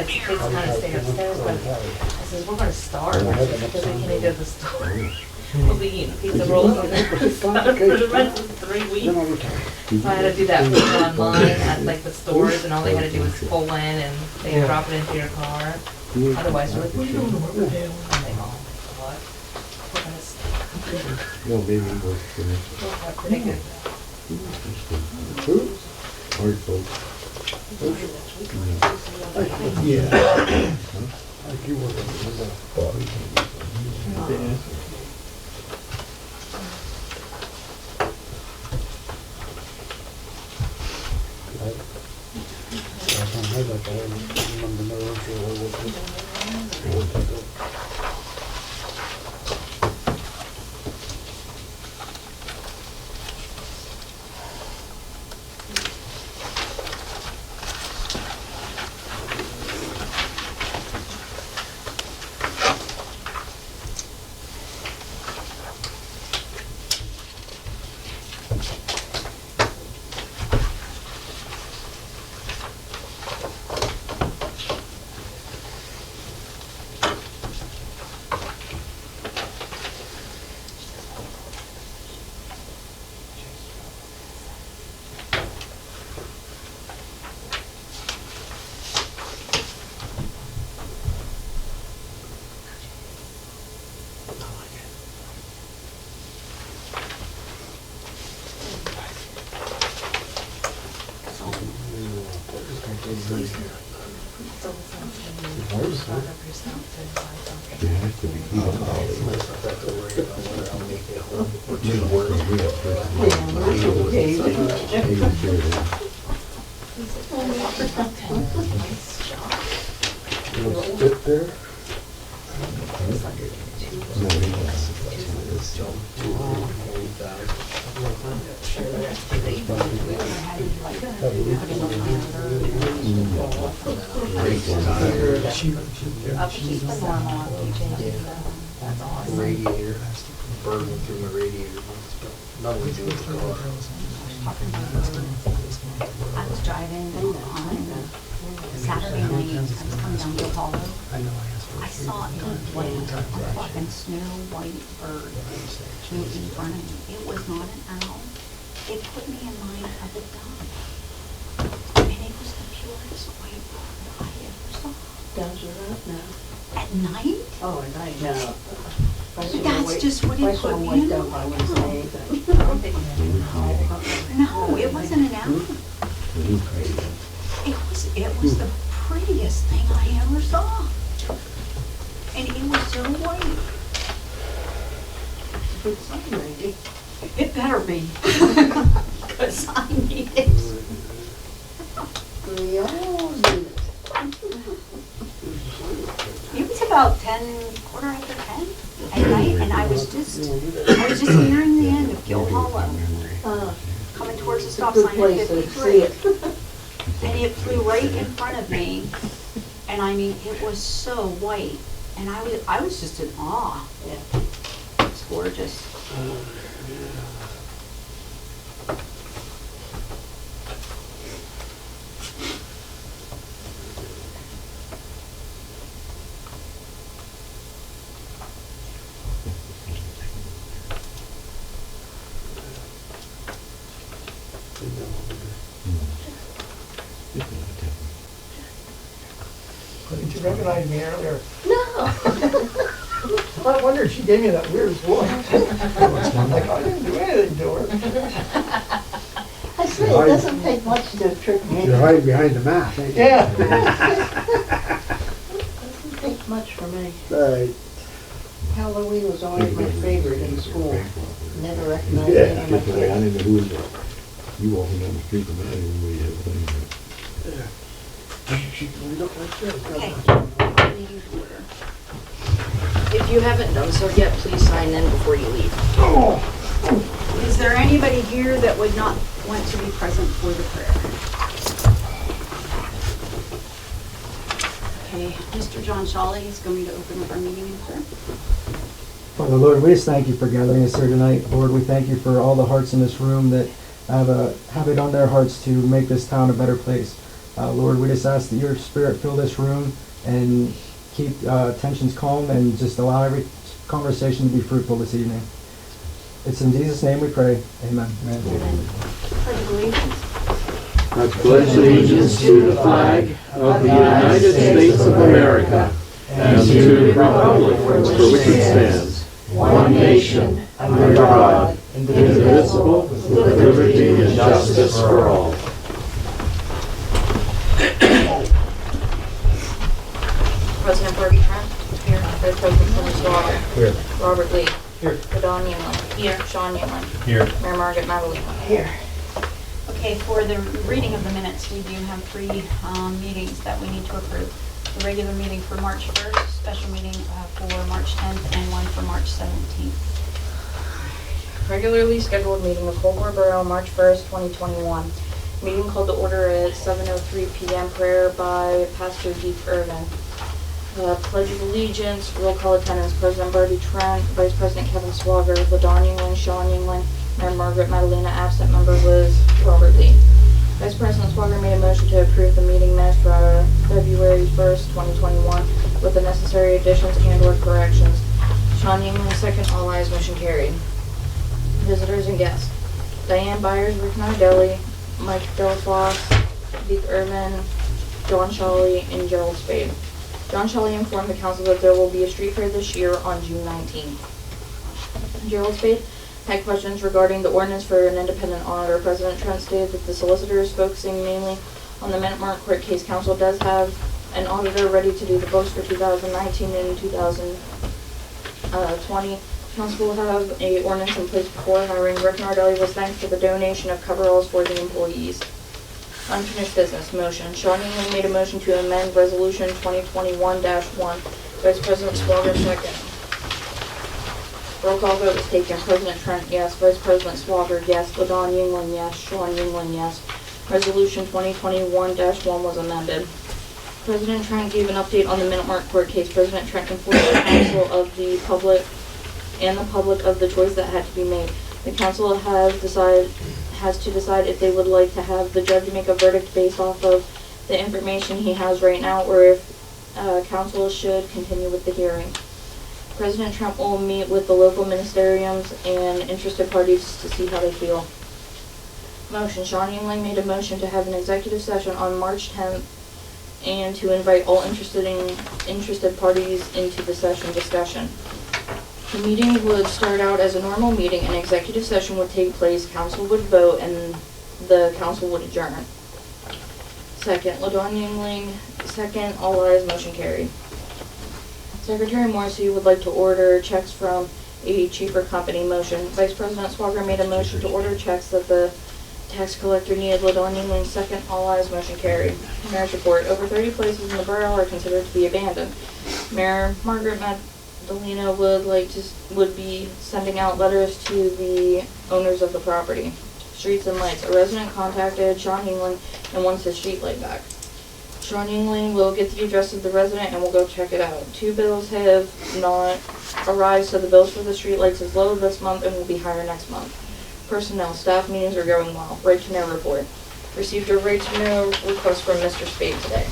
the kids kind of stay upstairs, but I says, we're gonna starve, because we can't even go to the store. We'll be eating pizza rolls and stuff for the rest of the 3 weeks. So I had to do that thing online at like the stores, and all they had to do was pull in and they drop it into your car. Otherwise, you're like, what are you doing? And they all, what? We're gonna starve. No, baby works for me. Pretty good. Hard folks. Yeah. Like you work on the radiator, burning through my radiator. Nothing to do with the car. talking about I was driving on Saturday night. I was coming down to Apollo. I saw a fucking snow white bird flew in front of me. It was not an owl. It put me in mind of a dove. And it was the purest white bird I ever saw. Doves are up now. At night? Oh, at night, no. That's just what it put me in I mind wouldn't of. say anything. No, it wasn't an owl. It was the prettiest thing I ever saw. And it was so white. Good sign, maybe. It better be. Because I need it. We all need it. It was about quarter after 10 at night, and I was just nearing the end of Gill Hollow, coming towards the stop Good sign at place to 53. see it. And it flew right in front of me, and I mean, it was so white, and I was just in awe. Yeah. It's gorgeous. Did you recognize me earlier? No. I wondered, she gave me that weird voice. Like, I didn't do anything to her. I say, it doesn't take much to trick me. You're hiding behind the mask, ain't you? Yeah. Doesn't take much for me. Right. Halloween was always my favorite in school. Never recognized Yeah, any of my I kids. didn't know who was it. You walking down the street, and I didn't know you had a thing. She looked like this. Okay. Meeting to order. If you haven't done so yet, please sign in before you leave. Is there anybody here that would not want to be present for the prayer? Okay, Mr. John Shawley is going to open up our meeting in prayer. Father, Lord, we just thank you for gathering us here tonight. Lord, we thank you for all the hearts in this room that have it on their hearts to make this town a better place. Lord, we just ask that your spirit fill this room and keep tensions calm and just allow every conversation to be fruitful this evening. It's in Jesus' name we pray. Amen. Pledge of allegiance. I pledge allegiance to the flag of the United States of America and to the republic for which it stands, one nation, under God, indivisible, with liberty and justice for all. President Barbie Trent. Here. Vice President Tony Slaughter. Here. Robert Lee. Here. Don Newman. Here. Sean Newman. Here. Mayor Margaret Madalena. Here. Okay, for the reading of the minutes, we do have three meetings that we need to approve. The regular meeting for March 1st, special meeting for March 10th, and one for March 17th. Regularly scheduled meeting of Coalport Borough, March 1st, 2021. Meeting called to order at 7:03 p.m. Prayer by Pastor Deep Irvin. Pledge of Allegiance, roll call attendance, President Barbie Trent, Vice President Kevin Swager, LaDon Yingling, Sean Yingling, Mayor Margaret Madalena. Absent member was Robert Lee. Vice President Swager made a motion to approve the meeting minutes for February 1st, 2021 with the necessary additions and/or corrections. Sean Yingling second, all ayes, motion carried. Visitors and guests. Diane Byers, Rick Nardelli, Mike Delfoss, Deep Irvin, John Shawley, and Gerald Spade. John Shawley informed the council that there will be a street fair this year on June 19th. Gerald Spade had questions regarding the ordinance for an independent auditor. President Trent stated that the solicitor is focusing mainly on the Minute Mark court case. Council does have an auditor ready to do the books for 2019 and 2020. Council will have a ordinance in place before hiring. Rick Nardelli was thanked for the donation of coveralls for the employees. Unfinished business motion. Sean Yingling made a motion to amend Resolution 2021-1. Vice President Swager second. Roll call vote was taken. President Trent, yes. Vice President Swager, yes. LaDon Yingling, yes. Sean Yingling, yes. Resolution 2021-1 was amended. President Trent gave an update on the Minute Mark court case. President Trent informed the council of the public of the choice that had to be made. The council has to decide if they would like to have the judge make a verdict based off of the information he has right now, or if council should continue with the hearing. President Trump will meet with the local ministeriums and interested parties to see how they feel. Motion. Sean Yingling made a motion to have an executive session on March 10th and to invite all interested parties into the session discussion. The meeting would start out as a normal meeting. An executive session would take place, council would vote, and the council would adjourn. Second, LaDawn Yingling, second, all ayes, motion carried. Secretary Morrissey would like to order checks from a cheaper company. Motion. Vice President Swager made a motion to order checks that the tax collector needed. LaDawn Yingling, second, all ayes, motion carried. Mayor's report. Over 30 places in the borough are considered to be abandoned. Mayor Margaret Madalena would be sending out letters to the owners of the property. Streets and lights. A resident contacted Sean Yingling and wants his street light back. Sean Yingling will get the address of the resident and will go check it out. 2 bills have not arrived, so the bills for the street lights is low this month and will be higher next month. Personnel. Staff meetings are going well. Right to know report. Received a right to know request from Mr. Spade today.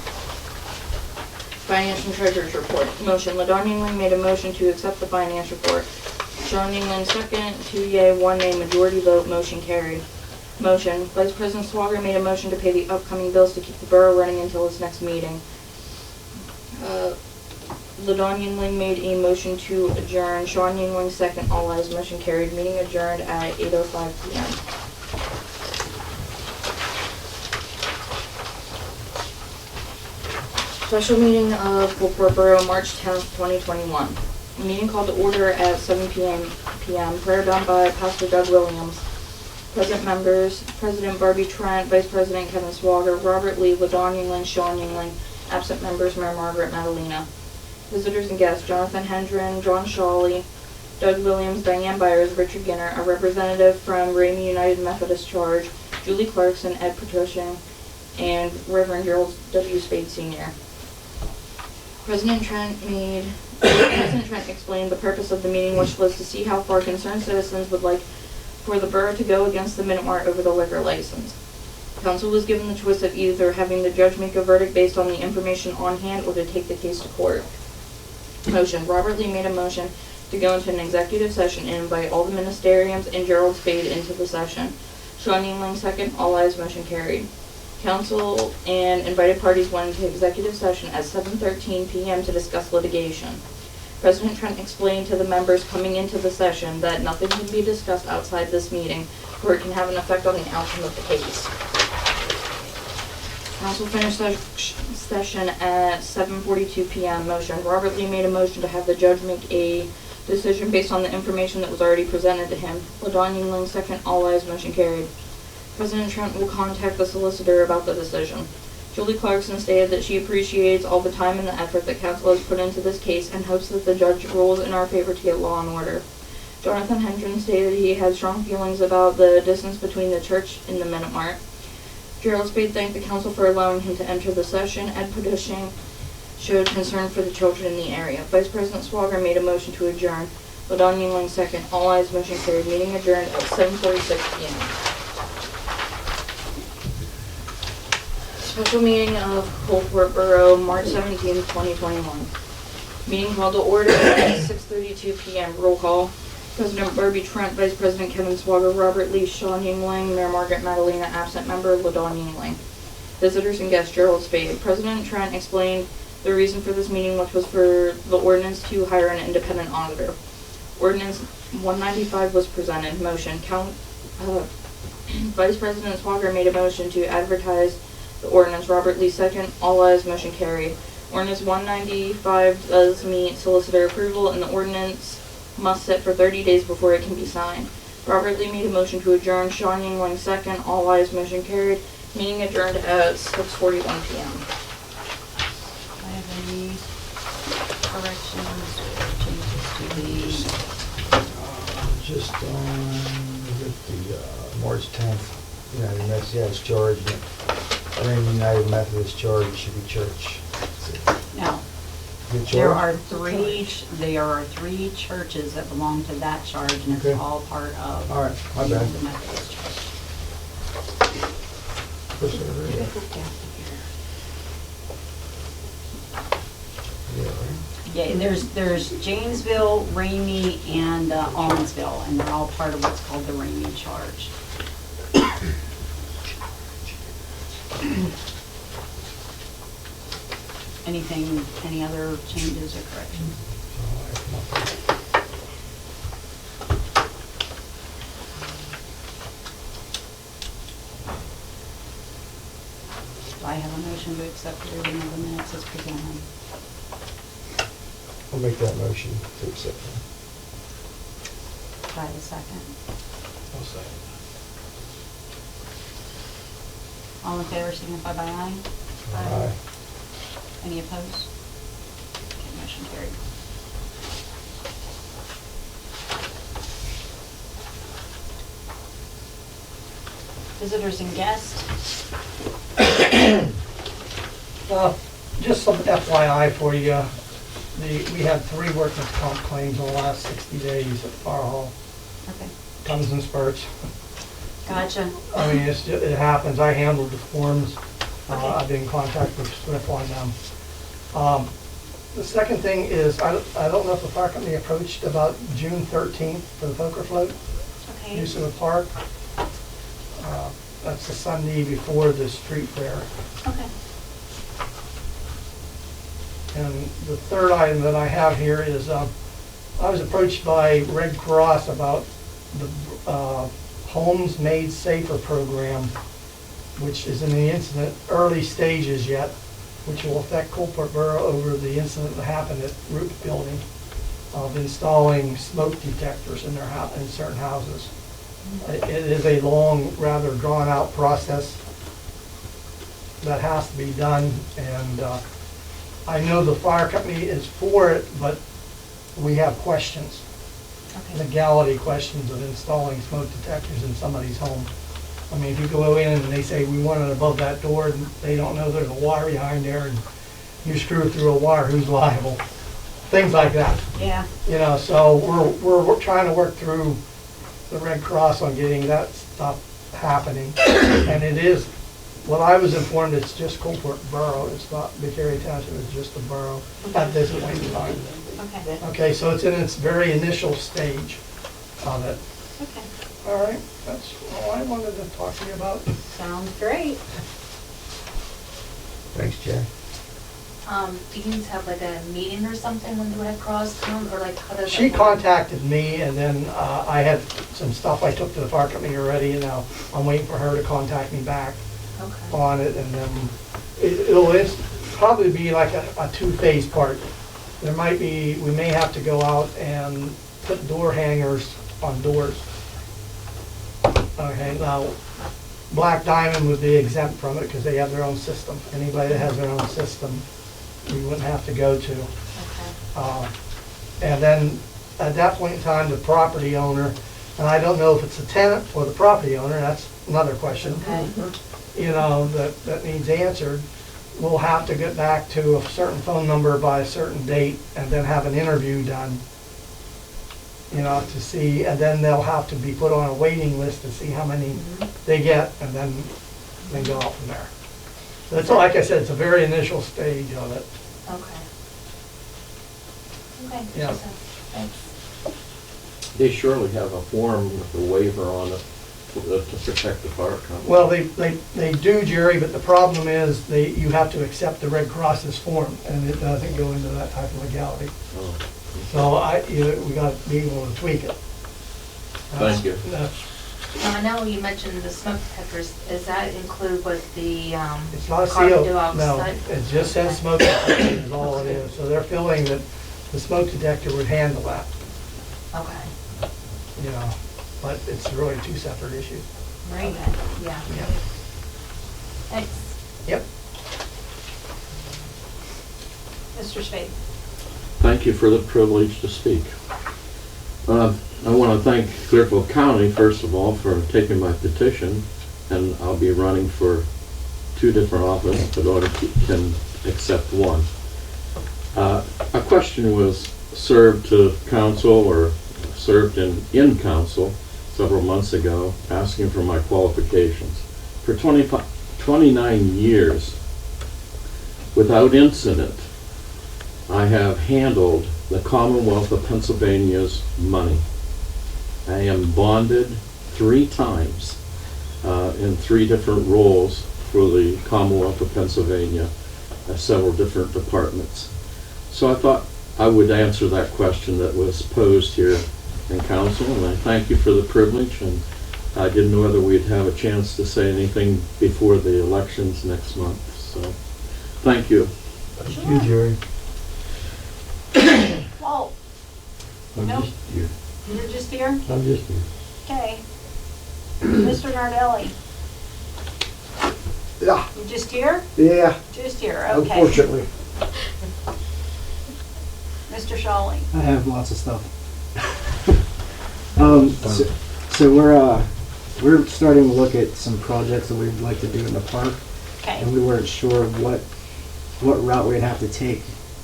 Finance and Treasurer's report. Motion. LaDawn Yingling made a motion to accept the finance report. Sean Yingling, second. 2 yea, 1 nay, majority vote, motion carried. Motion. Vice President Swager made a motion to pay the upcoming bills to keep the borough running until its next meeting. LaDawn Yingling made a motion to adjourn. Sean Yingling, second. All ayes, motion carried. Meeting adjourned at 8:05 p.m. Special meeting of Coalport Borough, March 10th, 2021. Meeting called to order at 7 p.m. Prayer done by Pastor Doug Williams. Present members, President Barbie Trent, Vice President Kevin Swager, Robert Lee, LaDawn Yingling, Sean Yingling. Absent members, Mayor Margaret Madalena. Visitors and guests, Jonathan Hendren, John Shawley, Doug Williams, Diane Byers, Richard Ginner, a representative from Ramey United Methodist Church, Julie Clarkson, Ed Petrosian, and Reverend Gerald W. Spade Sr. President Trent explained the purpose of the meeting, which was to see how far concerned citizens would like for the borough to go against the Minute Mart over the liquor license. Council was given the choice of either having the judge make a verdict based on the information on hand or to take the case to court. Motion. Robert Lee made a motion to go into an executive session and invite all the ministeriums and Gerald Spade into the session. Sean Yingling, second. All ayes, motion carried. Council and invited parties went into executive session at 7:13 p.m. to discuss litigation. President Trent explained to the members coming into the session that nothing can be discussed outside this meeting, or it can have an effect on the outcome of the case. Council finished session at 7:42 p.m. Motion. Robert Lee made a motion to have the judge make a decision based on the information that was already presented to him. LaDawn Yingling, second. All ayes, motion carried. President Trent will contact the solicitor about the decision. Julie Clarkson stated that she appreciates all the time and the effort that council has put into this case and hopes that the judge rules in our favor to get law and order. Jonathan Hendren stated he had strong feelings about the distance between the church and the Minute Mart. Gerald Spade thanked the council for allowing him to enter the session. Ed Petrosian showed concern for the children in the area. Vice President Swager made a motion to adjourn. LaDawn Yingling, second. All ayes, motion carried. Meeting adjourned at 7:46 p.m. Special meeting of Coalport Borough, March 17th, 2021. Meeting called to order at 6:32 p.m. Roll call. President Barbie Trent, Vice President Kevin Swager, Robert Lee, Sean Yingling, Mayor Margaret Madalena, absent member LaDawn Yingling. Visitors and guests, Gerald Spade. President Trent explained the reason for this meeting, which was for the ordinance to hire an independent auditor. Ordinance 195 was presented. Motion. Vice President Swager made a motion to advertise the ordinance. Robert Lee, second. All ayes, motion carried. Ordinance 195 does meet solicitor approval, and the ordinance must sit for 30 days before it can be signed. Robert Lee made a motion to adjourn. Sean Yingling, second. All ayes, motion carried. Meeting adjourned at 6:41 p.m. I have any corrections or changes to the, Just with the March 10th, United Methodist Church, United Methodist Church should be church. now, The there church? are three churches that belong to that charge, and it's Okay. all part of All right, my the bad. Methodist Church. Yeah, there's Janesville, Ramey, and Almonsville, and they're all part of what's called the Ramey charge. Any other changes or corrections? Do I have a motion to accept the reading of the minutes as presented? I'll make that motion to accept them. Do I have a second? I'll second. All in favor signify by aye. Aye. Any opposed? Okay, motion carried. Visitors and guests. Just some FYI for you, we had 3 workers' comp claims in the last 60 days at Fire Hall. Okay, Comes in spurts. gotcha. I mean, it happens. I handled the forms. Okay. I've been in contact with Swift on them. The second thing is, I don't know if the fire company approached about June 13th for the poker float, Okay, use of the park. That's the Sunday before the street fair. okay. And the third item that I have here is, I was approached by Red Cross about the Homes Made Safer program, which is in the incident early stages yet, which will affect Coalport Borough over the incident that happened at Root Building of installing smoke detectors in in certain houses. It is a long, rather drawn-out process that has to be done, and I know the fire company is for it, but we have questions, Okay. legality questions of installing smoke detectors in somebody's home. I mean, if you go in and they say, we want it above that door, and they don't know there's a wire behind there, and you screw through a wire, who's liable? Things like that. Yeah, You know, so we're trying to work through the Red Cross on getting that stuff happening. And it is, what I was informed, it's just Coalport Borough, it's not Victoria Township, it's just the borough at this point in time. okay, Okay, so it's in its very initial stage of it. okay. All right, that's all I wanted to talk to you about. Sounds great. Thanks, Jack. Do you have like a meeting or something when the Red Cross comes, or like how does that She work? contacted me, and then I had some stuff I took to the fire company already, and now I'm waiting for her to contact me back Okay. on it, and then it's probably be like a two-phase part. There might be, we may have to go out and put door hangers on doors. Okay, now, Black Diamond would be exempt from it because they have their own system. Anybody that has their own system, we wouldn't have to go to. Okay. And then, at that point in time, the property owner, and I don't know if it's the tenant or the property owner, that's another question. Okay. You know, that needs answered. We'll have to get back to a certain phone number by a certain date and then have an interview done, you know, to see, and then they'll have to be put on a waiting list to see how many they get, and then they go out from there. That's, like I said, it's a very initial stage of it. Okay. Okay. Yeah. Thanks. They surely have a form with a waiver on it to protect the fire company. Well, they do, Jerry, but the problem is you have to accept the Red Cross's form, and it doesn't go into that type of legality. Oh, So we got to be able to tweak it. Thank you. That's- I know you mentioned the smoke detectors. Does that include what the It's not carbon sealed, no, dioxide? it just says smoke detector is all it is. So they're feeling that the smoke detector would handle that, Okay. you know, but it's really two separate issues. Right. Okay. Yeah. Yeah. Thanks. Yep. Mr. Spade. Thank you for the privilege to speak. I want to thank Clearfield County, first of all, for taking my petition, and I'll be running for 2 different offices, but order can accept one. A question was served to council, or served in council several months ago, asking for my qualifications. For 29 years, without incident, I have handled the Commonwealth of Pennsylvania's money. I am bonded 3 times in 3 different roles for the Commonwealth of Pennsylvania, several different departments. So I thought I would answer that question that was posed here in council, and I thank you for the privilege, and I didn't know whether we'd have a chance to say anything before the elections next month, so thank you. Thank you, Jerry. Well, I'm Nope. just here. you're just here? I'm just here. Okay. Mr. Nardelli, Yeah, you just here? yeah, Just here, okay. unfortunately. Mr. Shawley, I have lots of stuff. So we're starting to look at some projects that we'd like to do in the park, okay. and we weren't sure what route we'd have to take.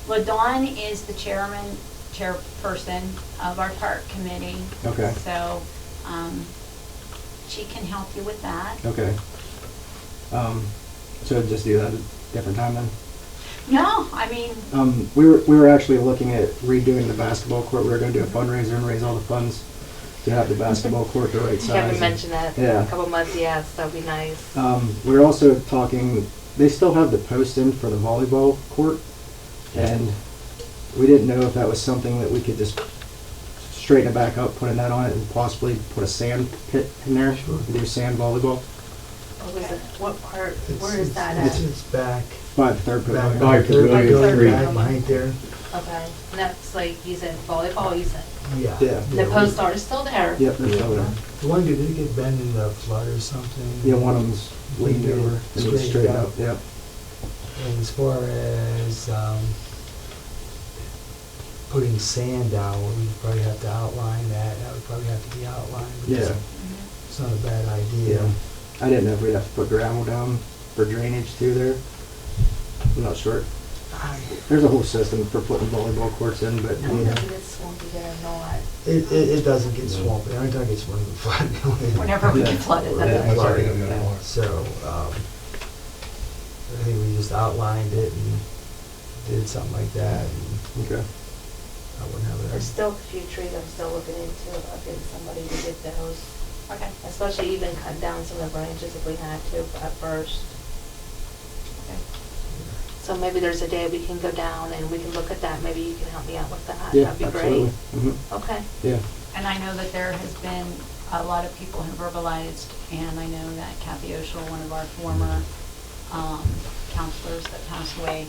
Well, Dawn is the chairperson of our park committee. Okay. So, she can help you with that. Okay. So just do that at a different time then? No, I mean, We were actually looking at redoing the basketball court. We were gonna do a fundraiser and raise all the funds to have the basketball court the right size. Kevin mentioned that Yeah. a couple months, yes, that'd be nice. We're also talking, they still have the post in for the volleyball court, and we didn't know if that was something that we could just straighten it back up, put a net on it, and possibly put a sand pit in there, and do sand volleyball. What part, where is that It's at? it's back. By the third pavilion. By Pavilion Third 3. back behind there. Okay, and that's like, you said volleyball, you said, Yeah. Yeah. the posts are still there? Yep, they're still there. The one, did it get bent in the flood or something? Yeah, one of them's leaned over, and it's straight up, yep. And as far as putting sand down, we'd probably have to outline that. That would probably have to be outlined. but Yeah. It's not a bad idea. Yeah. I didn't know if we'd have to put gravel down for drainage too there. I'm not sure. There's a whole system for putting volleyball courts in, but No, it gets swampy there, not. It doesn't get swampy. Every time it gets one of the flood. whenever we Yeah. get flooded, Yeah. that's It's already gonna go more. So, I think we just outlined it and did something like that. And okay. I wouldn't have There's it. still a few trees I'm still looking into, about getting somebody to get those, okay. especially even cut down some of the branches if we had to at first. Okay. So maybe there's a day we can go down and we can look at that, maybe you can help me out with that, Yeah, that'd be absolutely. great. Mhm. Okay. Yeah. And I know that there has been a lot of people who verbalized, and I know that Kathy Oshel, one of our former counselors that passed away,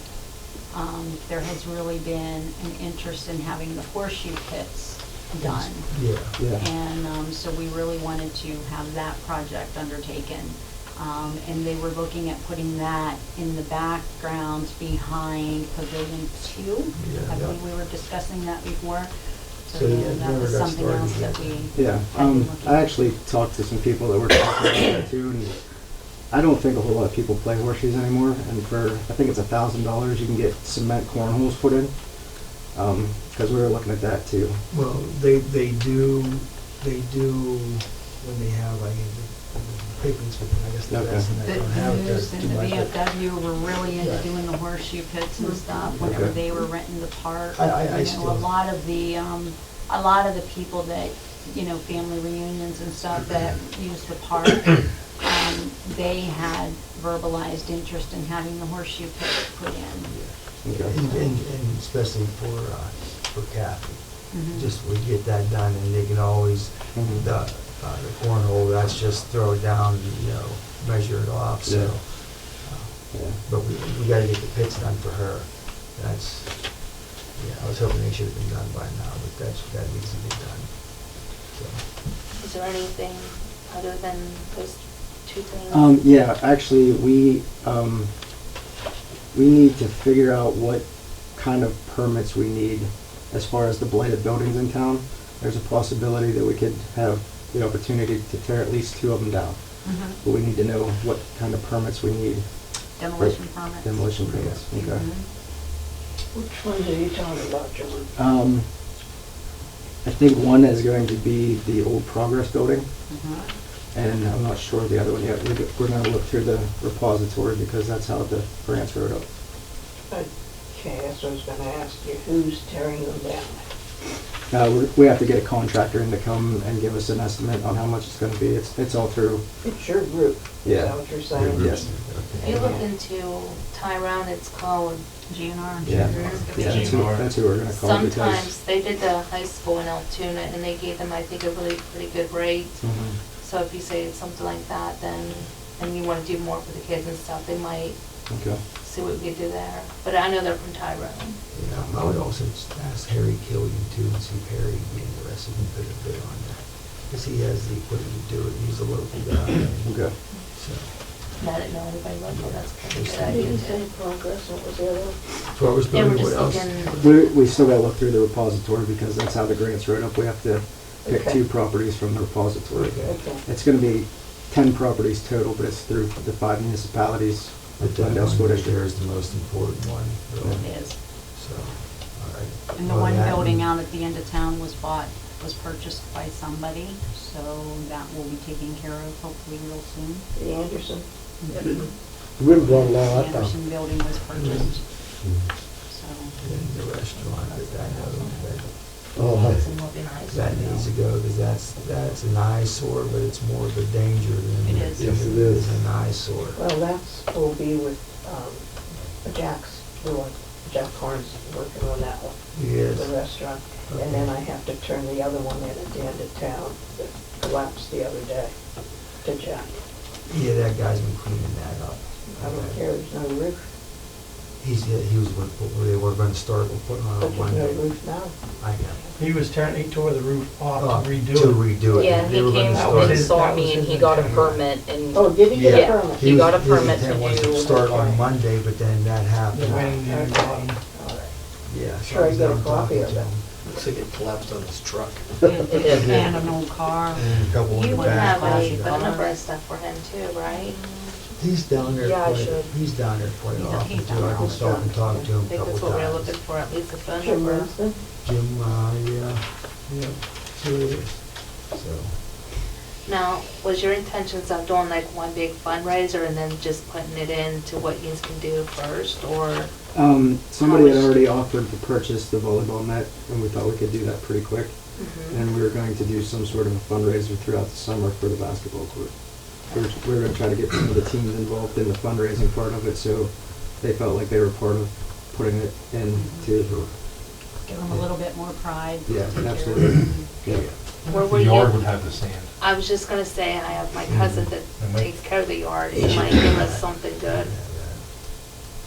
there has really been an interest in having the horseshoe pits done. Yeah. Yeah. And so we really wanted to have that project undertaken. And they were looking at putting that in the background behind Pavilion 2. Yeah, I yeah. believe we were discussing that before. So, yeah, then that never was got something started else yet. that we Yeah. had been looking I at. actually talked to some people that were talking about that too, and I don't think a whole lot of people play horseshoes anymore. And for I think it's $1,000 you can get cement cornholes put in. Because we were looking at that too. Well, they do when they have, like, the picnics, but I guess the Okay. rest of them The don't have it there news and too the much. but VFW were really into Right. doing the horseshoe pits and stuff whenever Okay. they were renting the park. I You know, still- a lot of the people that, you know, family reunions and stuff that use the park, they had verbalized interest in having the horseshoe pits put in. Okay. And especially for Kathy. Mhm. Just we get that done and they can always, Mhm. the cornhole, that's just throw it down, measure it off, so. Yeah. But we gotta get the pits done for her. That's, I was hoping they should have been done by now, but that needs to be done. So, Is there anything other than those 2 things? Yeah, actually, we need to figure out what kind of permits we need as far as the blighted buildings in town. There's a possibility that we could have the opportunity to tear at least 2 of them down. Mhm. But we need to know what kind of permits we need. Demolition permits. Demolition permits, okay. Mhm. Which ones are you talking about, John? I think one is going to be the old Progress building, Mhm. and I'm not sure of the other one yet. We're gonna look through the repository because that's how the grants wrote up. Can Okay, that's what I was gonna ask you, who's tearing them down? We have to get a contractor in to come and give us an estimate on how much it's gonna be. It's all through, It's your group, is Yeah. that what you're saying? yes. If you look into Tyrone, it's called, GNR. Yeah, Mhm. yeah, that's who we're gonna call because. sometimes, they did the high school in Altoona, and they gave them, I think, a really pretty good rate. Mhm. So if you say it's something like that, then, and you wanna do more for the kids and stuff, they might Okay. see what we could do there. But I know they're from Tyrone. Yeah, I would also ask Harry Killian too, and see if Harry would be interested in putting a bid on that. Because he has the equipment to do it, he's a local guy, Okay. so. And I didn't know anybody local, that's kind of a good I idea didn't too. say progress, what was the other one? Flowers They were building, just what else? looking, We still gotta look through the repository because that's how the grants wrote up. We have to pick Okay. 2 properties from the repository. Okay. Okay. It's gonna be 10 properties total, but it's through the 5 municipalities. But that Glendale one School right District. there is the most important one, really. it is. So, all right. And the Well, one that building and- out at the end of town was purchased by somebody, so that will be taken care of hopefully real soon. The Anderson? We haven't brought a lot The of that down. Anderson building was purchased, so. And the restaurant, but I know that, Oh, It will be nice. that needs to go, because that's an eyesore, but it's more of a danger than. It is. Yes, it is. An eyesore. Well, that's, will be with, Jack's doing, Jack Horn's working on that one, Yes. the restaurant. And then I have to turn the other one in at the end of town that collapsed the other day to Jack. Yeah, that guy's been cleaning that up. I don't care, there's no roof, He was, they were going to start, we're putting on but one there's day. no roof now. I know. He tore the roof off to redo To it. redo it. Yeah, They he were gonna came start- and saw that was me and his he got a intent. permit and. Oh, did he get a Yeah. permit? He got a His permit to intent was do- start on Okay. Monday, but then that The happened. wind and Okay. rain. All right. Yeah. so Sure, I was get a down copy talking of to it. him. Looks like it collapsed on his truck. It did. And an old car. And a couple in You the would back. have a phone number and stuff for him too, right? He's down there Yeah, I quite, should. he's down there quite He's- often he's too. down I there can stop and talk to him I a think couple that's what we're times. looking for, at least a phone Jim number. Winston? Jim, yeah, so it is. So, Now, was your intentions of doing like one big fundraiser and then just putting it into what you can do first, or? Somebody had already offered to purchase the volleyball net, and we thought we could do that pretty quick. Mhm. And we were going to do some sort of a fundraiser throughout the summer for the basketball court. We were gonna try to get some of the teams involved in the fundraising part of it, so they felt like they were part of putting it into, Give them a little bit more pride. Yeah, take care of absolutely. it. yeah. Where were The you? yard would have the sand. I was just gonna say, I have my cousin that And we- takes care of the yard, he might give us something good.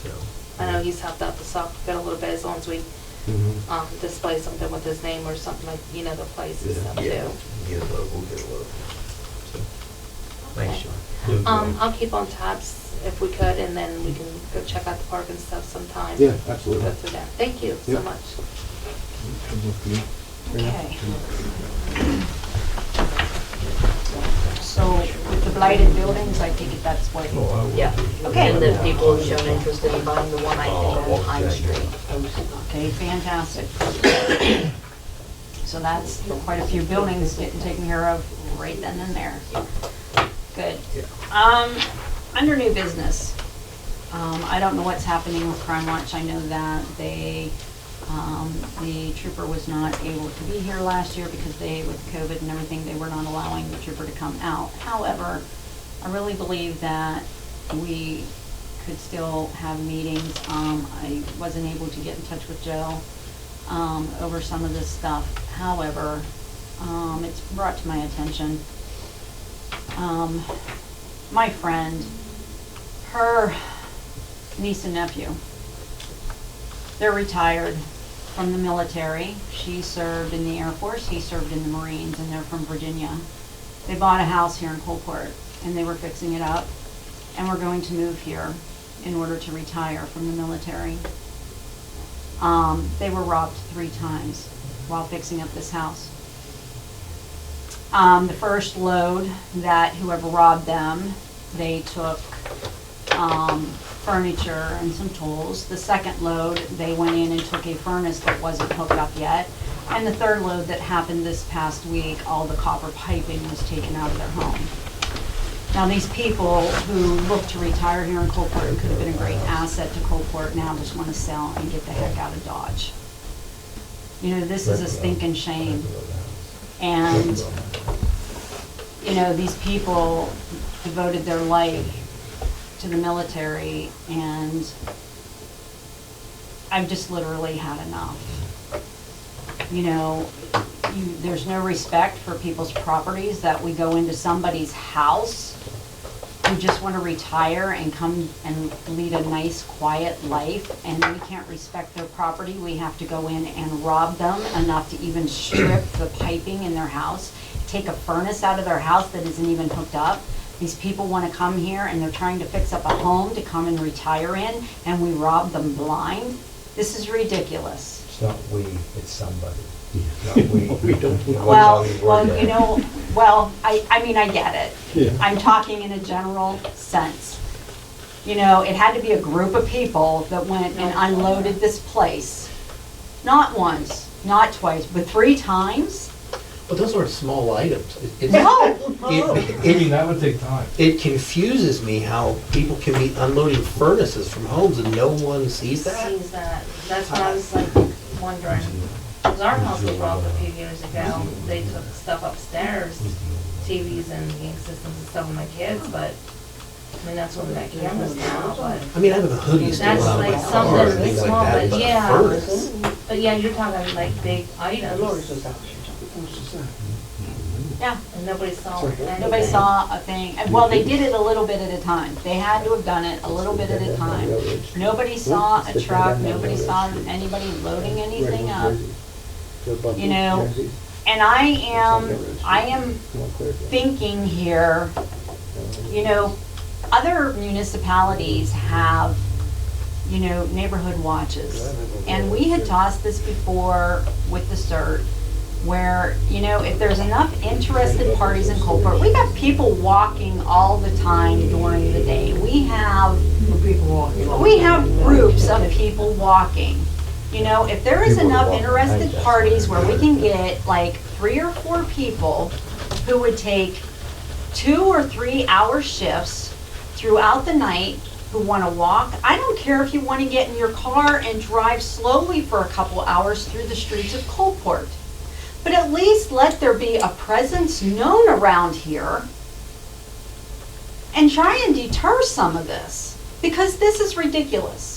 so. I know he's helped out the soccer field a little bit, as long as we, Mhm. display something with his name or something like, you know, the place and Yeah. stuff too. Get a local, get a local. So, Thanks, Okay. John. I'll keep on tabs if we could, and then we can go check out the park and stuff sometime. Yeah, absolutely. Go through that. Thank you so Yep. much. Okay. So with the blighted buildings, I take it that's what. Oh, I will. Yeah. Okay. And the people have shown interest in buying the one I think on High Street. Okay, fantastic. So that's quite a few buildings getting taken care of right then and there. Good. Under new business, I don't know what's happening with Crime Watch. I know that they, the trooper was not able to be here last year because with COVID and everything, they were not allowing the trooper to come out. However, I really believe that we could still have meetings. I wasn't able to get in touch with Joe over some of this stuff. However, it's brought to my attention. My friend, her niece and nephew, they're retired from the military. She served in the Air Force, he served in the Marines, and they're from Virginia. They bought a house here in Coalport, and they were fixing it up, and were going to move here in order to retire from the military. They were robbed 3 times while fixing up this house. The first load that whoever robbed them, they took furniture and some tools. The second load, they went in and took a furnace that wasn't hooked up yet. And the third load that happened this past week, all the copper piping was taken out of their home. Now, these people who look to retire here in Coalport and could have been a great asset to Coalport now just want to sell and get the heck out of Dodge. You know, this is a stinking shame. And, you know, these people devoted their life to the military, and I've just literally had enough. You know, there's no respect for people's properties, that we go into somebody's house who just want to retire and come and lead a nice, quiet life, and we can't respect their property. We have to go in and rob them enough to even strip the piping in their house, take a furnace out of their house that isn't even hooked up. These people want to come here and they're trying to fix up a home to come and retire in, and we rob them blind. This is ridiculous. It's not we, it's somebody. Not we. We don't. Well, you know, I mean, I get it. Yeah. I'm talking in a general sense. You know, it had to be a group of people that went and unloaded this place. Not once, not twice, but 3 times. But those aren't small items. No. That would take time. It confuses me how people can be unloading furnaces from homes and no one sees that. Sees that. That's what I was like wondering. Because our house was robbed a few years ago. They took stuff upstairs, TVs and game systems and stuff with my kids, but, I mean, that's where we got cameras now, but. I mean, I have a hoodie stolen That's out of like my car and something things small, like that, but but a yeah. furnace. But yeah, you're talking like big items, Yeah. and nobody saw anything. Nobody saw a thing. And, well, they did it a little bit at a time. They had to have done it a little bit at a time. Nobody saw a truck, nobody saw anybody loading anything up. You know, and I am thinking here, you know, other municipalities have, you know, neighborhood watches. And we had tossed this before with the CERT, where, you know, if there's enough interested parties in Coalport, we got people walking all the time during the day. We have groups of people walking. You know, if there is enough interested parties where we can get like 3 or 4 people who would take 2 or 3 hour shifts throughout the night, who want to walk. I don't care if you want to get in your car and drive slowly for a couple hours through the streets of Coalport. But at least let there be a presence known around here and try and deter some of this, because this is ridiculous.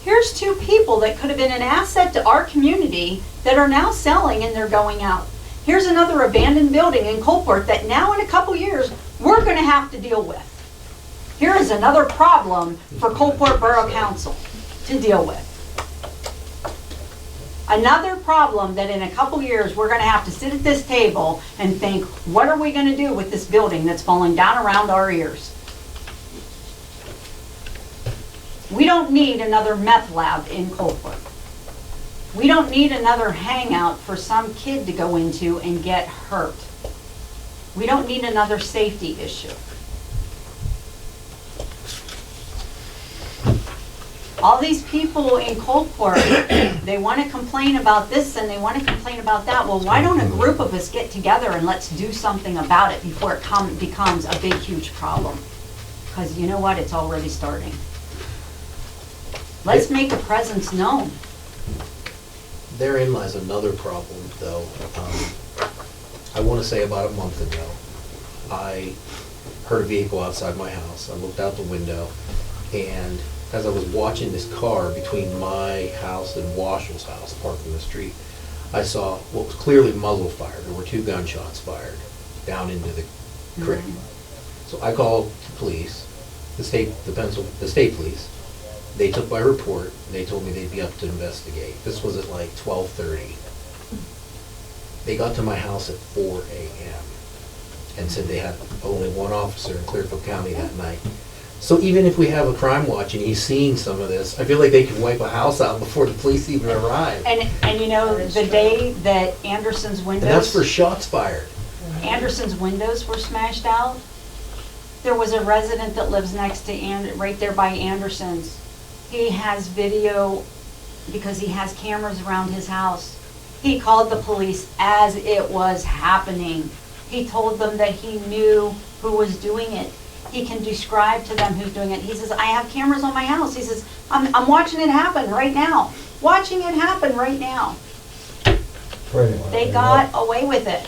Here's 2 people that could have been an asset to our community that are now selling and they're going out. Here's another abandoned building in Coalport that now in a couple years we're going to have to deal with. Here is another problem for Coalport Borough Council to deal with. Another problem that in a couple years we're going to have to sit at this table and think, what are we going to do with this building that's falling down around our ears? We don't need another meth lab in Coalport. We don't need another hangout for some kid to go into and get hurt. We don't need another safety issue. All these people in Coalport, they want to complain about this and they want to complain about that. Well, why don't a group of us get together and let's do something about it before it becomes a big, huge problem? Because you know what? It's already starting. Let's make a presence known. Therein lies another problem, though. I want to say about a month ago, I heard a vehicle outside my house. I looked out the window, and as I was watching this car between my house and Washell's house parked in the street, I saw what was clearly muzzle fire. There were 2 gunshots fired down into the creek. So I called the police, the state police. They took my report. They told me they'd be up to investigate. This was at like 12:30. They got to my house at 4 a.m. and said they had only 1 officer in Clearfield County that night. So even if we have a crime watch and he's seeing some of this, I feel like they can wipe a house out before the police even arrive. And you know, the day that Anderson's windows... And that's for shots fired. Anderson's windows were smashed out, there was a resident that lives next to right there by Anderson's. He has video because he has cameras around his house. He called the police as it was happening. He told them that he knew who was doing it. He can describe to them who's doing it. He says, I have cameras on my house. He says, I'm watching it happen right now. Watching it happen right now. They got away with it.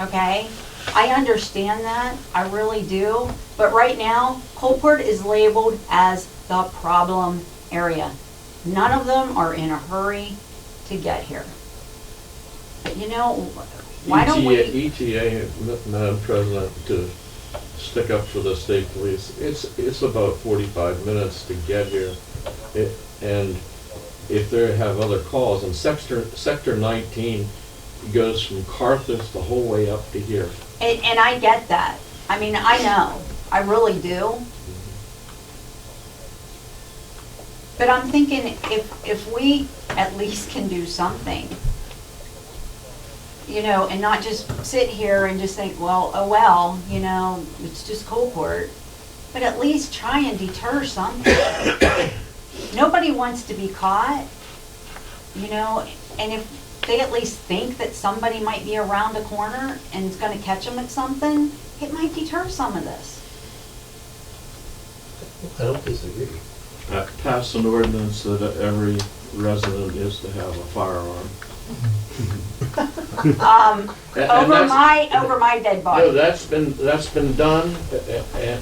Okay? I understand that. I really do. But right now, Coalport is labeled as the problem area. None of them are in a hurry to get here. But you know, why don't we... ETA, Madam President, to stick up for the state police, it's about 45 minutes to get here. And if they have other calls, and Sector 19 goes from Carthage the whole way up to here. And I get that. I mean, I know. I really do. But I'm thinking if we at least can do something, you know, and not just sit here and just think, well, oh well, you know, it's just Coalport. But at least try and deter something. Nobody wants to be caught, you know, and if they at least think that somebody might be around a corner and is going to catch them at something, it might deter some of this. I don't disagree. Pass an ordinance that every resident is to have a firearm. Over my dead body. No, that's been done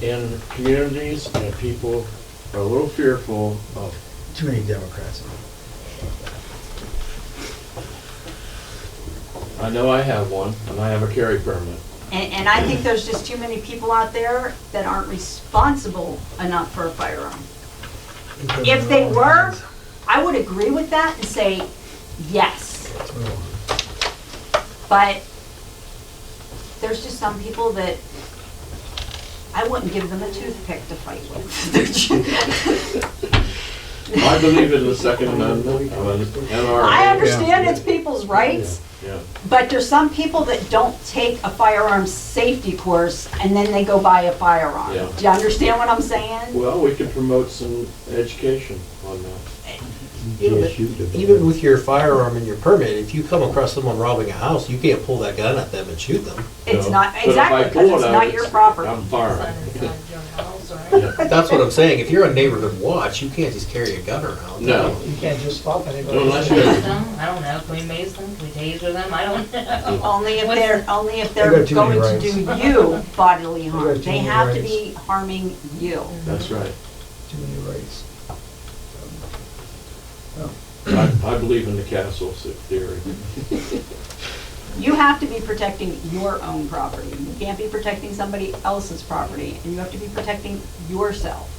in communities, and people are a little fearful of. Too many Democrats. I know I have one, and I have a carry permit. And I think there's just too many people out there that aren't responsible enough for a firearm. If they were, I would agree with that and say yes. But there's just some people that I wouldn't give them a toothpick to fight with. I believe in the Second Amendment. I understand it's people's rights, Yeah. but there's some people that don't take a firearm safety course and then they go buy a firearm. Yeah. Do you understand what I'm saying? Well, we could promote some education on that. Even with your firearm and your permit, if you come across someone robbing a house, you can't pull that gun at them and shoot them. It's No. not, But if I exactly, pull because it it's out, not your property. I'm firing. That's what I'm saying. If you're a neighborhood watch, you can't just carry a gun around. No. You can't just stop anybody. Unless Can we you're- maze them? I don't know. Can we maze them? Can we taser them? I don't know. Only if What's they're, the- only if They they're got too many going to do you bodily harm. got too They many have to rights. be harming you. That's right. Too many rights. I believe in the castle theory. You have to be protecting your own property. You can't be protecting somebody else's property, and you have to be protecting yourself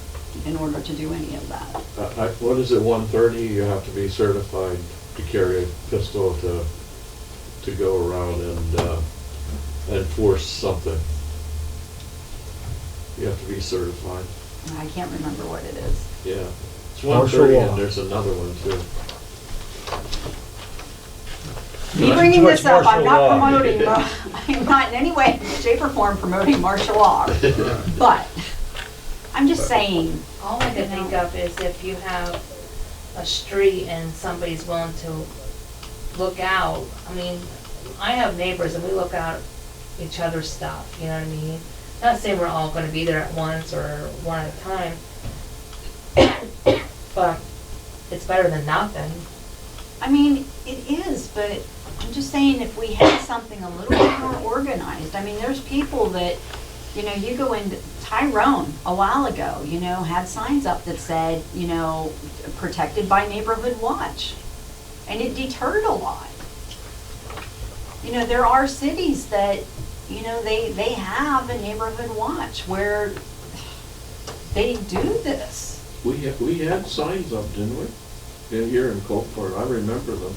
in order to do any of that. What is it, 130? You have to be certified to carry a pistol to go around and enforce something. You have to be certified. I can't remember what it is. Yeah. It's Martial 130 law. and there's another one too. Me Too bringing much this up, I'm martial not law. promoting, I'm not in any way, shape or form promoting martial law. But, I'm just saying, All I can think of is if you have a street and somebody's willing to look out. I mean, I have neighbors and we look out each other's stuff, you know what I mean? Not saying we're all gonna be there at once or one at a time, but it's better than nothing. I mean, it is, but I'm just saying if we had something a little bit more organized. I mean, there's people that, you know, you go into Tyrone a while ago, you know, had signs up that said, you know, protected by neighborhood watch. And it deterred a lot. You know, there are cities that, you know, they have a neighborhood watch where they do this. We had signs up, didn't we? Here in Coalport, I remember them.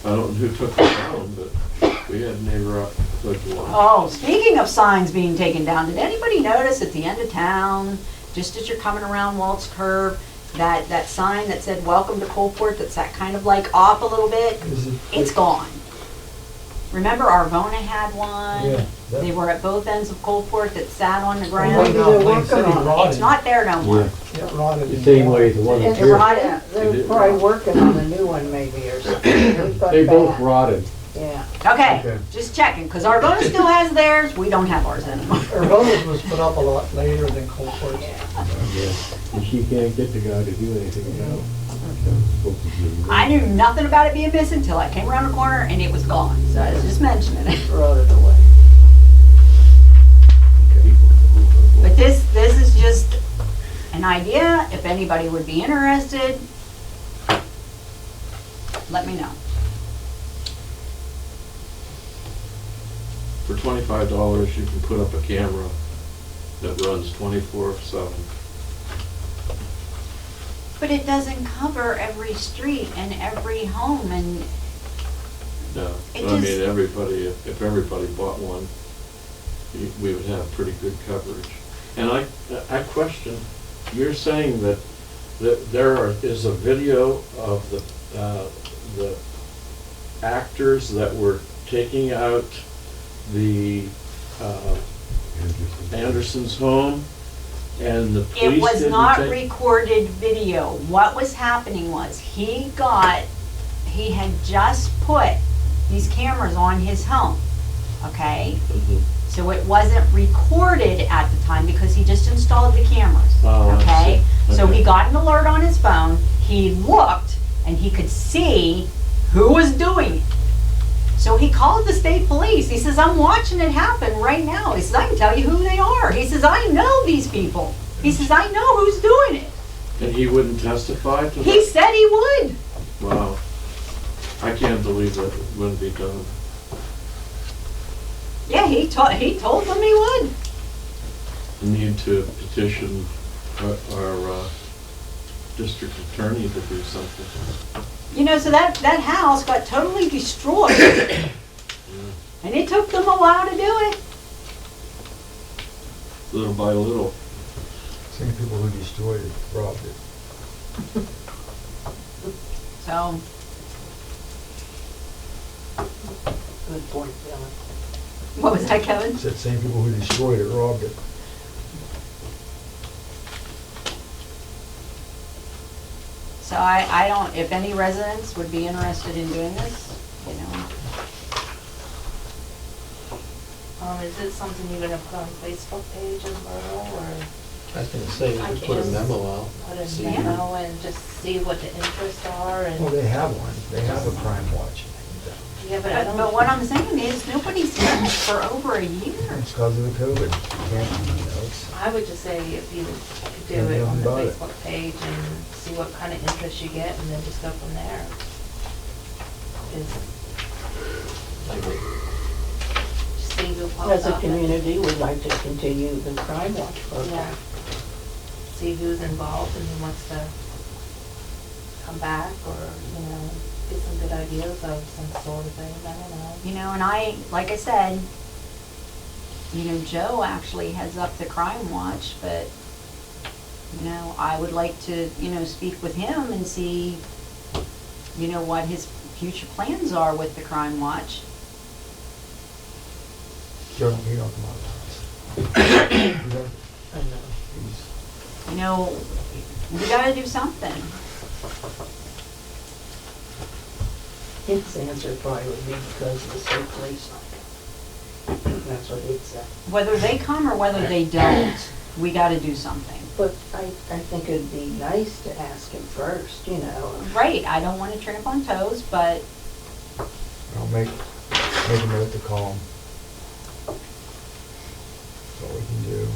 I don't know who took them down, but we had neighborhood watch. Oh, speaking of signs being taken down, did anybody notice at the end of town, just as you're coming around Walt's Curve, that sign that said, "Welcome to Coalport," that's that kind of like off a little bit? It's gone. Remember Arvona had one? Yeah. They were at both ends of Coalport that sat on the Maybe ground. they're working on It's not there no more. it. Rotted. The same way the one And It rotted? yeah, they're probably working on a new one maybe or something. It was They both bad. rotted. Yeah. Okay, Okay. just checking, because Arvona still has theirs, we don't have ours anymore. Arvona's was put up a lot later than Coalport's. And she can't get the guy to do anything now. I knew nothing about it being missing until I came around the corner and it was gone, so I was just mentioning it. Throw it away. But this is just an idea, if anybody would be interested, let me know. For $25, you can put up a camera that runs 24/7. But it doesn't cover every street and every home, and No, It I just- mean, everybody, if everybody bought one, we would have pretty good coverage. And I question, you're saying that is a video of the actors that were taking out the Anderson's home, and the police it was didn't not take- recorded video. What was happening was he had just put these cameras on his home, okay? Mhm. So it wasn't recorded at the time because he just installed the cameras, Oh, I okay? see. So Okay. he got an alert on his phone, he looked, and he could see who was doing it. So he called the state police. He says, I'm watching it happen right now. He says, I can tell you who they are. He says, I know these people. He says, I know who's doing it. And he wouldn't testify to that? He said he would. Wow. I can't believe that it wouldn't be done. Yeah, he told them he would. Need to petition our district attorney to do something. You know, so that house got totally destroyed. And it took them a while to do it. Little by little. Same people who destroyed it, robbed it. So, Good point, Billy. what was that, Kevin? Said same people who destroyed it, robbed it. So I don't, if any residents would be interested in doing this, you know. Is it something you're gonna put on Facebook page as well, or I was gonna say, we I could put a can memo out. put a see. memo and just see what the interests are and? Well, they have one. They have a crime watch. Yeah, but I don't. But what I'm saying is, nobody's done it for over a year. It's because of the COVID. You can't, you know, it's, I would just say if you could do Yeah, it on the about it. Facebook page and see what kind of interest you get and then just go from there. I agree. Just see who pops As a up. community, we'd like to continue the Crime Watch Yeah. program. See who's involved and who wants to come back or, you know, get some good ideas of some sort of thing, I don't know. You know, and like I said, you know, Joe actually heads up the crime watch, but, you know, I would like to, you know, speak with him and see, you know, what his future plans are with the crime watch. you don't come out of the house. You don't- I know. he's- You know, we gotta do something. His answer probably would be because of the state police. That's what he'd say. Whether they come or whether they don't, we gotta do something. But I think it'd be nice to ask him first, you know. Right, I don't wanna tramp on toes, but I'll make a note to call him. That's all we can do.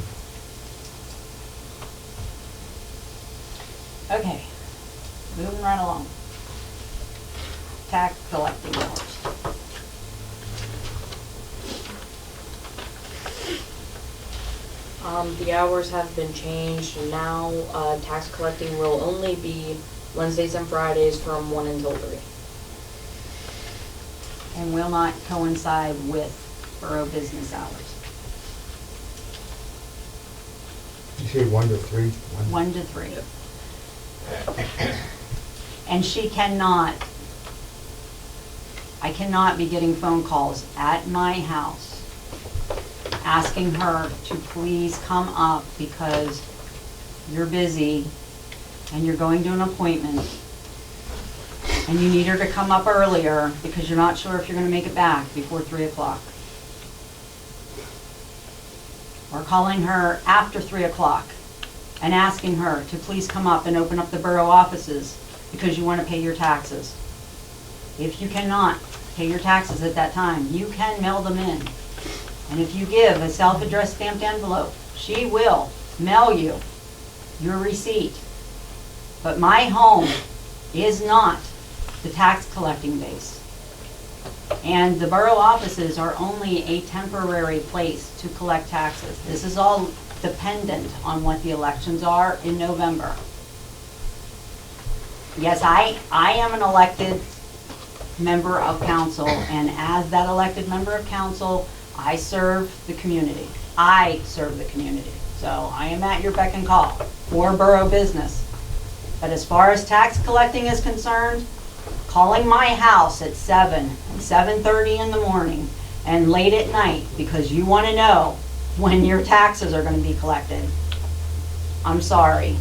okay, moving right along. Tax collecting hours. The hours have been changed, and now, tax collecting will only be Wednesdays and Fridays from 1 until 3. And will not coincide with borough business hours. You say 1 to 3? 1 to 3. And she cannot, I cannot be getting phone calls at my house asking her to please come up because you're busy and you're going to an appointment. and you need her to come up earlier because you're not sure if you're gonna make it back before 3 o'clock. Or calling her after 3 o'clock and asking her to please come up and open up the borough offices because you want to pay your taxes. If you cannot pay your taxes at that time, you can mail them in. And if you give a self-addressed stamped envelope, she will mail you your receipt. But my home is not the tax collecting base. And the borough offices are only a temporary place to collect taxes. This is all dependent on what the elections are in November. Yes, I am an elected member of council, and as that elected member of council, I serve the community. I serve the community. So I am at your beck and call for borough business. But as far as tax collecting is concerned, calling my house at 7:30 in the morning and late at night because you want to know when your taxes are going to be collected, I'm sorry.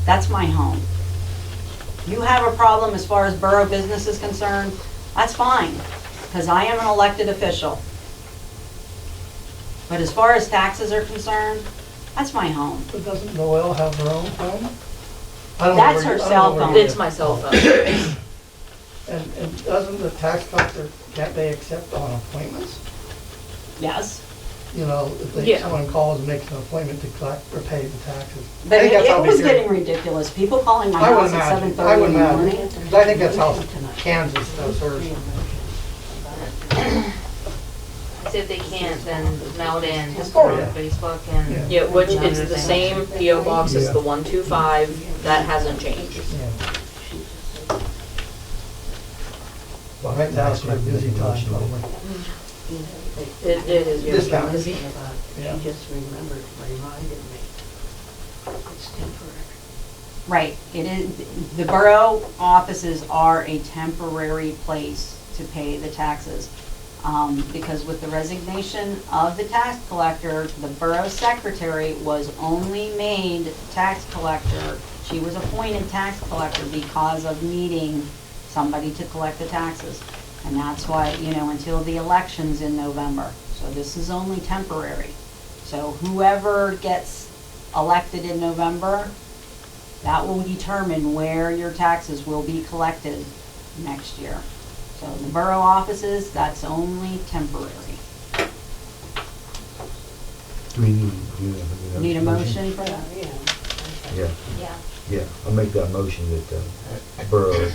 That's my home. You have a problem as far as borough business is concerned, that's fine, because I am an elected official. But as far as taxes are concerned, that's my home. But doesn't Noel have her own phone? I don't know That's where her you- I don't cell know where phone. you It's live. my cell phone. And doesn't the tax collector, can't they accept on appointments? Yes. You know, if Yeah. someone calls and makes an appointment to collect or pay the taxes. But I think that's how it we was do getting ridiculous. People calling my I would house at imagine, 7:30 I would in the morning. imagine. 'Cause I think that's how Kansas does hers. See if they can't, then mail it in, just Oh, go on yeah. Facebook and. Yeah, which it's the same PO box as the 125, that hasn't changed. Yeah. Well, right now it's a busy time, probably. It is, yeah. Discount. About, Yeah. she just reminded me. It's temporary. Right, it is, the borough offices are a temporary place to pay the taxes. Because with the resignation of the tax collector, the borough secretary was only made tax collector. She was appointed tax collector because of needing somebody to collect the taxes. And that's why, until the elections in November. So this is only temporary. So whoever gets elected in November, that will determine where your taxes will be collected next year. So the borough offices, that's only temporary. Do we Need a motion for that? Yeah, Yeah. yeah, I'll make that motion that borough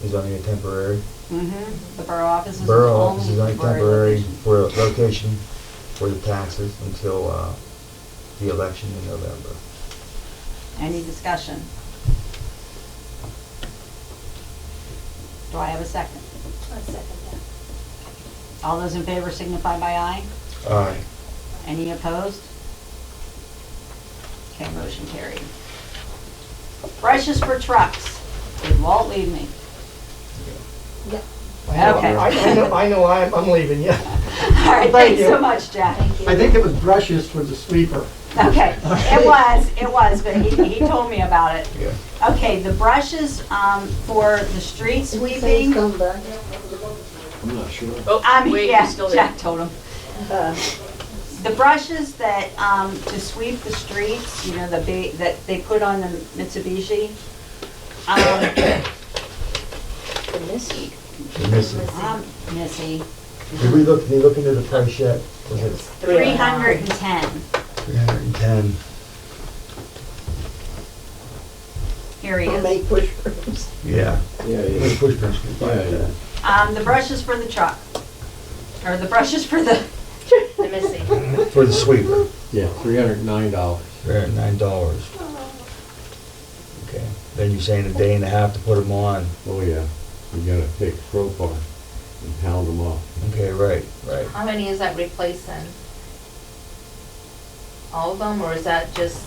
is only a temporary. The borough offices. Borough office is only temporary location. for location for the taxes until the election in November. Any discussion? Do I have a second? I'll second that. All those in favor signify by aye. Aye. Any opposed? Okay, motion carried. Brushes for trucks. Did Walt leave me? Okay. I know I'm leaving, yeah. All right, Thank thanks you. so much, Jack. I think it was brushes for the sweeper. Okay, it was, but he told me about it. Yeah. Okay, the brushes, for the street sweeping. I'm not sure. Oh, wait, Yeah, he's still there. Jack told him. The brushes that, to sweep the streets, that they put on the Mitsubishi. The Missy. Missy, Did we look into the price yet? Was it 310. 310? Here he I'll is. make push brooms. Yeah. Yeah, Let's yeah. push brooms can buy Yeah, that. The brushes for the truck. Or the brushes for the, The missing. For the sweeper, Yeah, $309. $9. Okay, then you're saying a day and a half to put them on. Oh, yeah. You gotta take a crowbar and pound them off. Okay, right. How many is that replacing? All of them, or is that just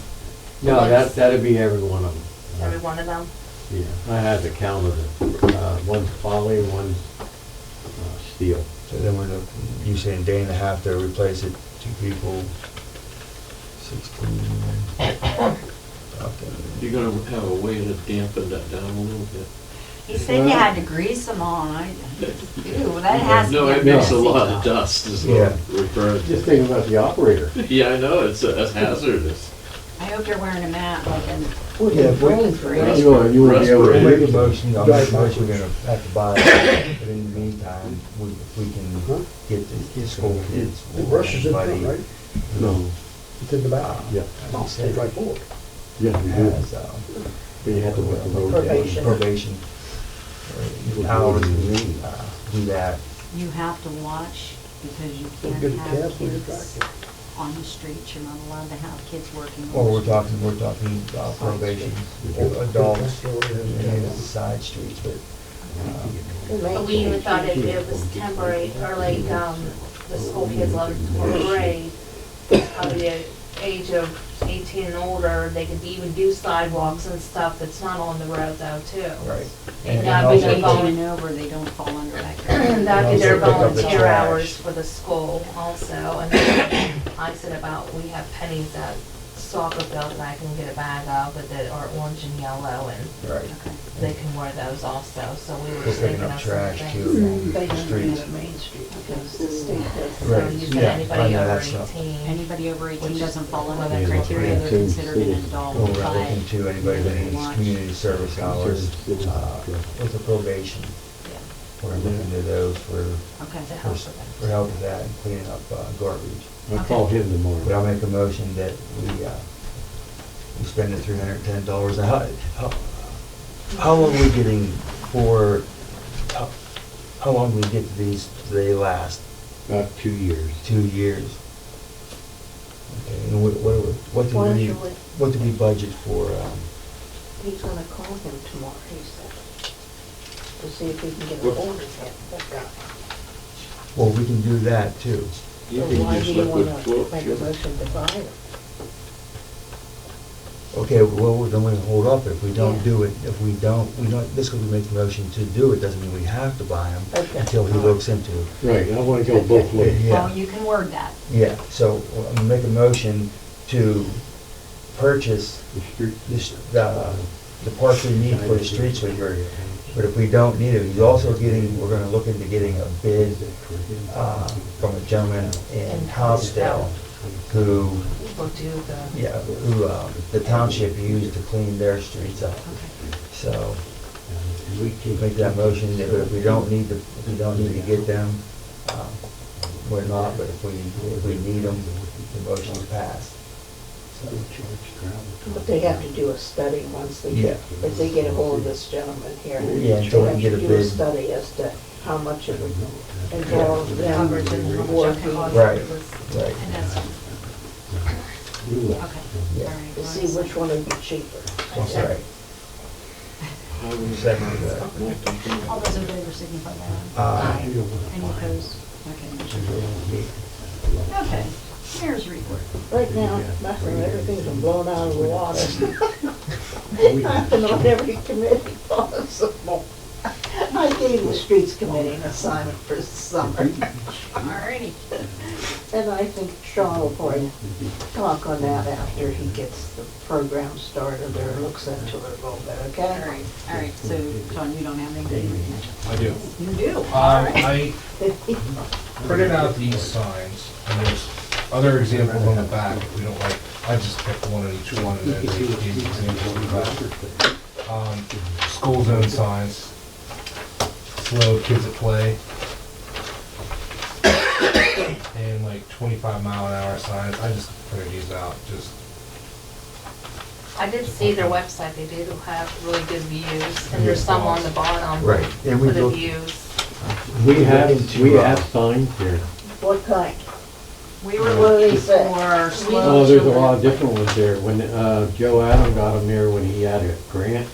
No, Once. that'd be every one of them. every one of them? Yeah, I had to count them. One's poly, one's steel. So then you saying a day and a half to replace it, 2 people, 16. You're gonna have a way to dampen that down a little bit. He said you had to grease them on. Ew, that has to No, get it makes a messy. lot of dust is what Yeah. I'm referring to. Just think about the operator. Yeah, I know, it's hazardous. I hope you're wearing a mat like in Well, Yeah, you're but- going for it. You want to be able We'll to make a use it. motion, I'll make a motion, we're gonna have to buy it, but in the meantime, if we can get the school kids. The brush is in front, anybody, right? No, It's in the back. yeah, he said, Right forward. yeah, you do. has, But you have to let the road Probation. probation, hours, do that. You have to watch because you Don't can't get a have cast when you're kids tracking. on the streets. You're not allowed to have kids working on Or the we're streets. talking probation, or adults, and it's the side streets, but, But we even thought it was temporary, or like, the school kids love fourth grade, out of the age of 18 and older, they could even do sidewalks and stuff that's not on the road though, too. right. And And that'd be also- the 18 and over, they don't fall under that category. That'd be their Also pick up the volunteer trash. hours for the school also, and then I said about, we have pennies at soccer field that I can get a bag of, but that are orange and yellow, and Right. they can wear those also, so we were We're thinking picking of up some trash things. too, They on the don't streets. have Main Street because the state does. So Right, you said yeah, anybody I know over that's not- 18. Anybody over 18 doesn't fall under Yeah, that criteria, they're yeah. considered an adult. Well, we're by- looking to anybody that needs Watch. community service hours, with the probation. Yeah. We're looking to those Okay. To help with that. for help with that and cleaning up garbage. I'll call him tomorrow. But I'll make a motion that we spend the $310 out. How long are we getting for, how long do we get to these, do they last? About 2 years. 2 years? Okay, and what Why don't do you we, wait? what do we budget for, He's gonna call him tomorrow, he said, to see if he can get a hold of him, that guy. well, we can do that too. You So can why just do you let the wanna float make a show. motion to buy him? Okay, well, then we hold up, if we don't Yeah. do it, if we don't, this could we make the motion to do it, doesn't mean we have to buy them Okay. until he looks into it. Right, I want to go both ways. Yeah. Well, you can word that. Yeah, so I'm gonna make a motion to purchase The street. the parts we need for the street sweeper. But if we don't need it, he's also getting, we're gonna look into getting a bid from a gentleman in Houtzdale who, We'll do the, yeah, who the township used to clean their streets up. So we can make that motion, but if we don't need to get them, we're not, but if we need them, the motion's passed. So, But they have to do a study once they Yeah. get, if they get a hold of this gentleman here. Yeah, until we They can have get to a do a bid. study as to how much it would involve them coverage and how much it working, costs. Right. Right. And that's, okay, Yeah. all right. to see which one would be cheaper. That's right. Second to that. All those in favor signify by aye. Aye. Any opposed? Okay, motion carries. Okay, mayor's report. Right now, nothing, everything's been blown out of the water. I've been on every committee possible. I gave the streets committee an assignment for the summer, Alrighty. and I think Sean will probably talk on that after he gets the program started or looks into it a little bit, okay? All right, so, Sean, you don't have anything? I do. You do? All right. I printed out these signs, and there's other examples on the back if we don't like. I just picked one on each one and then gave the examples on the back. School zone signs, slow kids at play, and like 25-mile-an-hour signs. I just printed these out, just. I did see their website, they do have really good views, and there's some on the bottom Right, and for we the look, views. We have Into, signs here. What kind? We were What do they looking say? for slow Oh, there's a children. lot of different ones there. When Joe Adam got them there when he had a grant.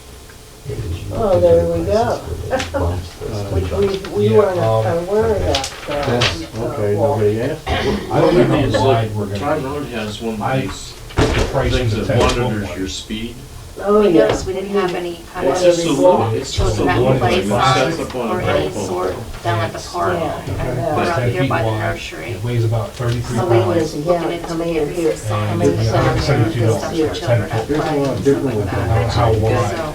Oh, there we go. Which we Yeah, weren't aware of that. Yes, okay, nobody asked. I don't know It's how like wide we're gonna. Tyrone has one I- of these The price things is that 10-foot monitors one. your speed. Oh, We yeah. noticed we didn't have any kind It's of just a little, it's just a children little that play thing that signs sets up on or a any telephone sort pole. down at the park. Yeah, I know. We're It's up 10 here feet by the wide. nursery. It weighs about 33 So we pounds. was looking into come in getting here. some signs And and I can stuff send it to you for all. children at There's a play lot and of stuff different like ones. that. How So, wide?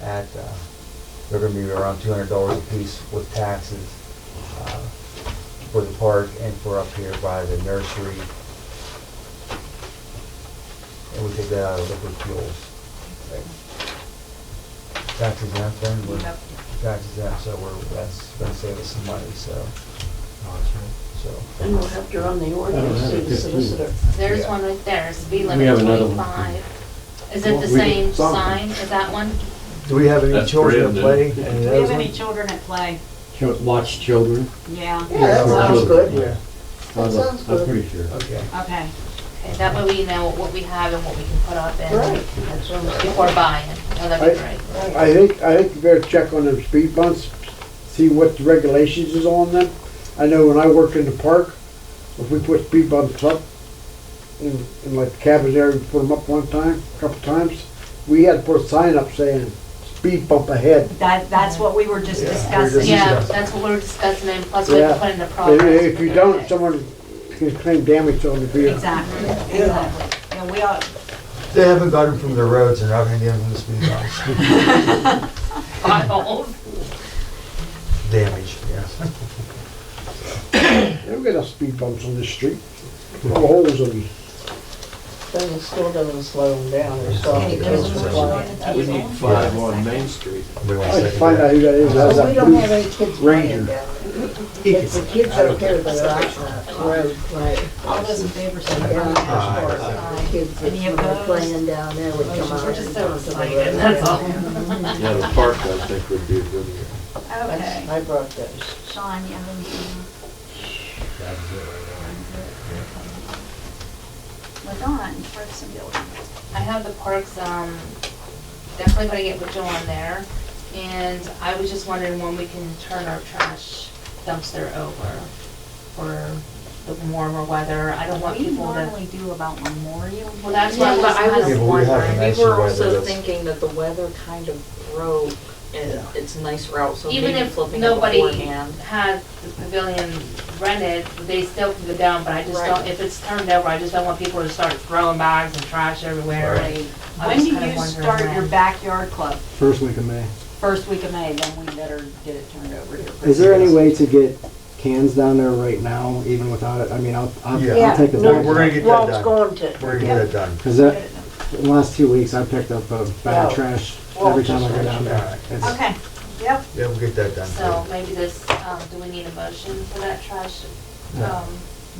at, they're gonna be around $200 a piece with taxes. for the park and for up here by the nursery. And we take that out of liquid fuels. Tax exempt then, we're Yep. tax exempt, so that's gonna save us some money, so. And we'll have to run the ordinance to the solicitor. There's Yeah. one right there, speed We limit have another one. 25. Is it the Well, we same did something. sign as that one? Do we have any That's children brand to new. play? Do Any of we those have any ones? children at play? Watch children. Yeah. Yeah, that sounds good. Yeah, That sounds I'm good. pretty sure. okay. Okay. Okay, that way we know what we have and what we can put up in Right. That's what I'm saying. before buying. Oh, that'd be great. I think you better check on them speed bumps, see what the regulations is on them. I know when I worked in the park, if we put speed bumps up, in like the cabins there, we put them up one time, a couple times, we had to put a sign up saying, speed bump ahead. That's what we were just Yeah, we're discussing. just- Yeah, that's what we were discussing, and plus we have to Yeah. put in the progress. If you don't, someone can claim damage on the vehicle. Exactly, exactly. And we all, They haven't got them from the roads, they're not gonna get them from the speed bumps. Potholes. Damage, yeah. They've got enough speed bumps on this street, all holes in them. Then the school doesn't slow them down or stop okay, the there's kids a from motion on flying. the table. We need 5 on Main Street. We want I to can second find out that. who that is, how's Well, we that don't blue have any kids Ranger? playing down there. It's the kids up here that are out the road playing. All those in favor, say Yeah, aye. the kids that Any were opposed? playing down there would come out. We're just so and onto the excited, road. that's all. Yeah, the park, I think, would be a good one. Okay. I brought those. Sean, you have anything? LaDon, Parks and Buildings. I have the parks, definitely gonna get with Joe on there. And I was just wondering when we can turn our trash dumpster over for the warmer weather. I don't want We people to, normally do about Memorial. well, that's Day. what I Yeah, was but I kind was Yeah, of but we have a wondering. nice- We were weather, also that's- thinking that the weather kind of broke and it's nicer out, so Even maybe if flipping it nobody beforehand. had the pavilion rented, they still can go down, but I just Right. don't, if it's turned over, I just don't want people to start throwing bags and trash everywhere. Right. I When was do kinda you wondering start when. your backyard club? First week of May. First week of May, then we better get it turned over here. Is there any way to get cans down there right now, even without it? I mean, I'll Yeah. take the No, bags. We're gonna get that Walt's done. going to. We're gonna get that done. Because in the last 2 weeks, I picked up a bag of No. trash Well, every time I go just- down there. It's- Okay, yep. Yeah, we'll get that done. So maybe this, do we need a motion for that trash?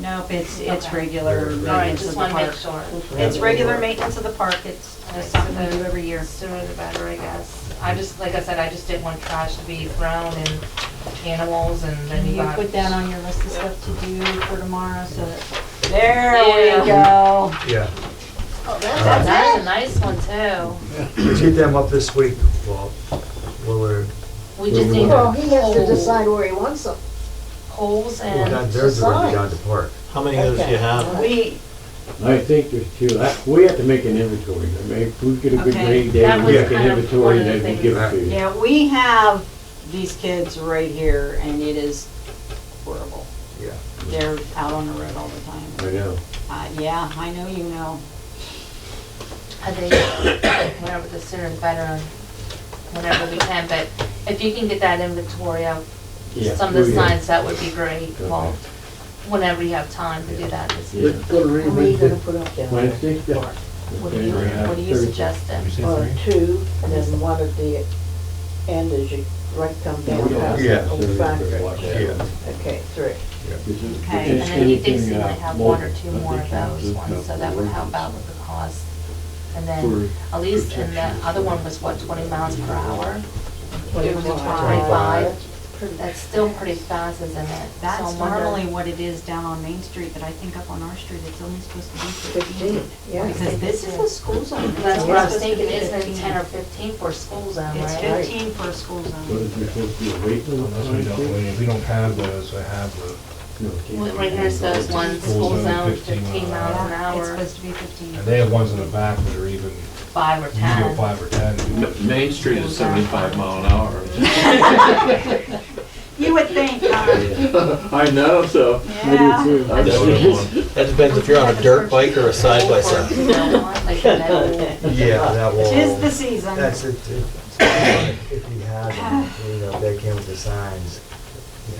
Nope, it's Okay. regular All right, maintenance just of the want to make park. sure. It's regular maintenance of the park, it's just something we do every year. Sooner the better, I guess. I just, like I said, I just didn't want trash to be thrown and animals and then Can you you got. put that on your list of stuff to do for tomorrow, so that, there we Yeah. go. Yeah, Oh, that's a nice one too. let's get them up this week, Walt. We're, We just need Well, he has to poles- decide where he wants them. poles well, and, that, there's already sign. down to park. How many of those do you have? We, I think there's 2. We have to make an inventory. I mean, if we get a good Okay. rainy day, That we was make an kind of inventory, one of the then we things. give it to you. yeah, we have these kids right here, and it is horrible. Yeah. They're out on the road all the time. I know. Yeah, I know you know. I think, whenever the sooner the better, whenever we can, but if you can get that inventory of Yeah, some of the we will. signs, that would be great. Well, Okay. whenever you have time to do that this Yeah. year. Go to How rain many are you gonna Wednesday. put up down there? Wednesday? Yeah. What do you suggesting? Two, and then one at the end as you right come down past Yeah. the old factory. Yeah. Okay, three. Okay, And then you think you might have one or two more of those ones, so that would help out with the cost. And then, at least, and the other one was what, 20 miles per hour? It was a 25. That's still pretty fast, isn't it? So that's I'm wondering- normally what it is down on Main Street, but I think up on our street, it's only supposed to be 15. 15, yeah. Because this is a school zone. That's what I was It's supposed to thinking, be isn't it 15. 10 or 15 for a school zone, It's right? 15 for a school What zone. is there supposed to be a weight limit Unless on we it? don't, we don't have those, I have the. No, it can't Well, be. right here it says one school zone, 15 miles an Yeah, it's hour, supposed to be 15. And they have ones in the back that are even, 5 or you can go 10. 5 or 10. Main Street is 75 mile an hour. You would think, I know, so. yeah. I do too. That depends if you're on a dirt bike or a side by side. Like the metal. Yeah, that will. Tis the season. That's it. If you have them, you know, they came with the signs.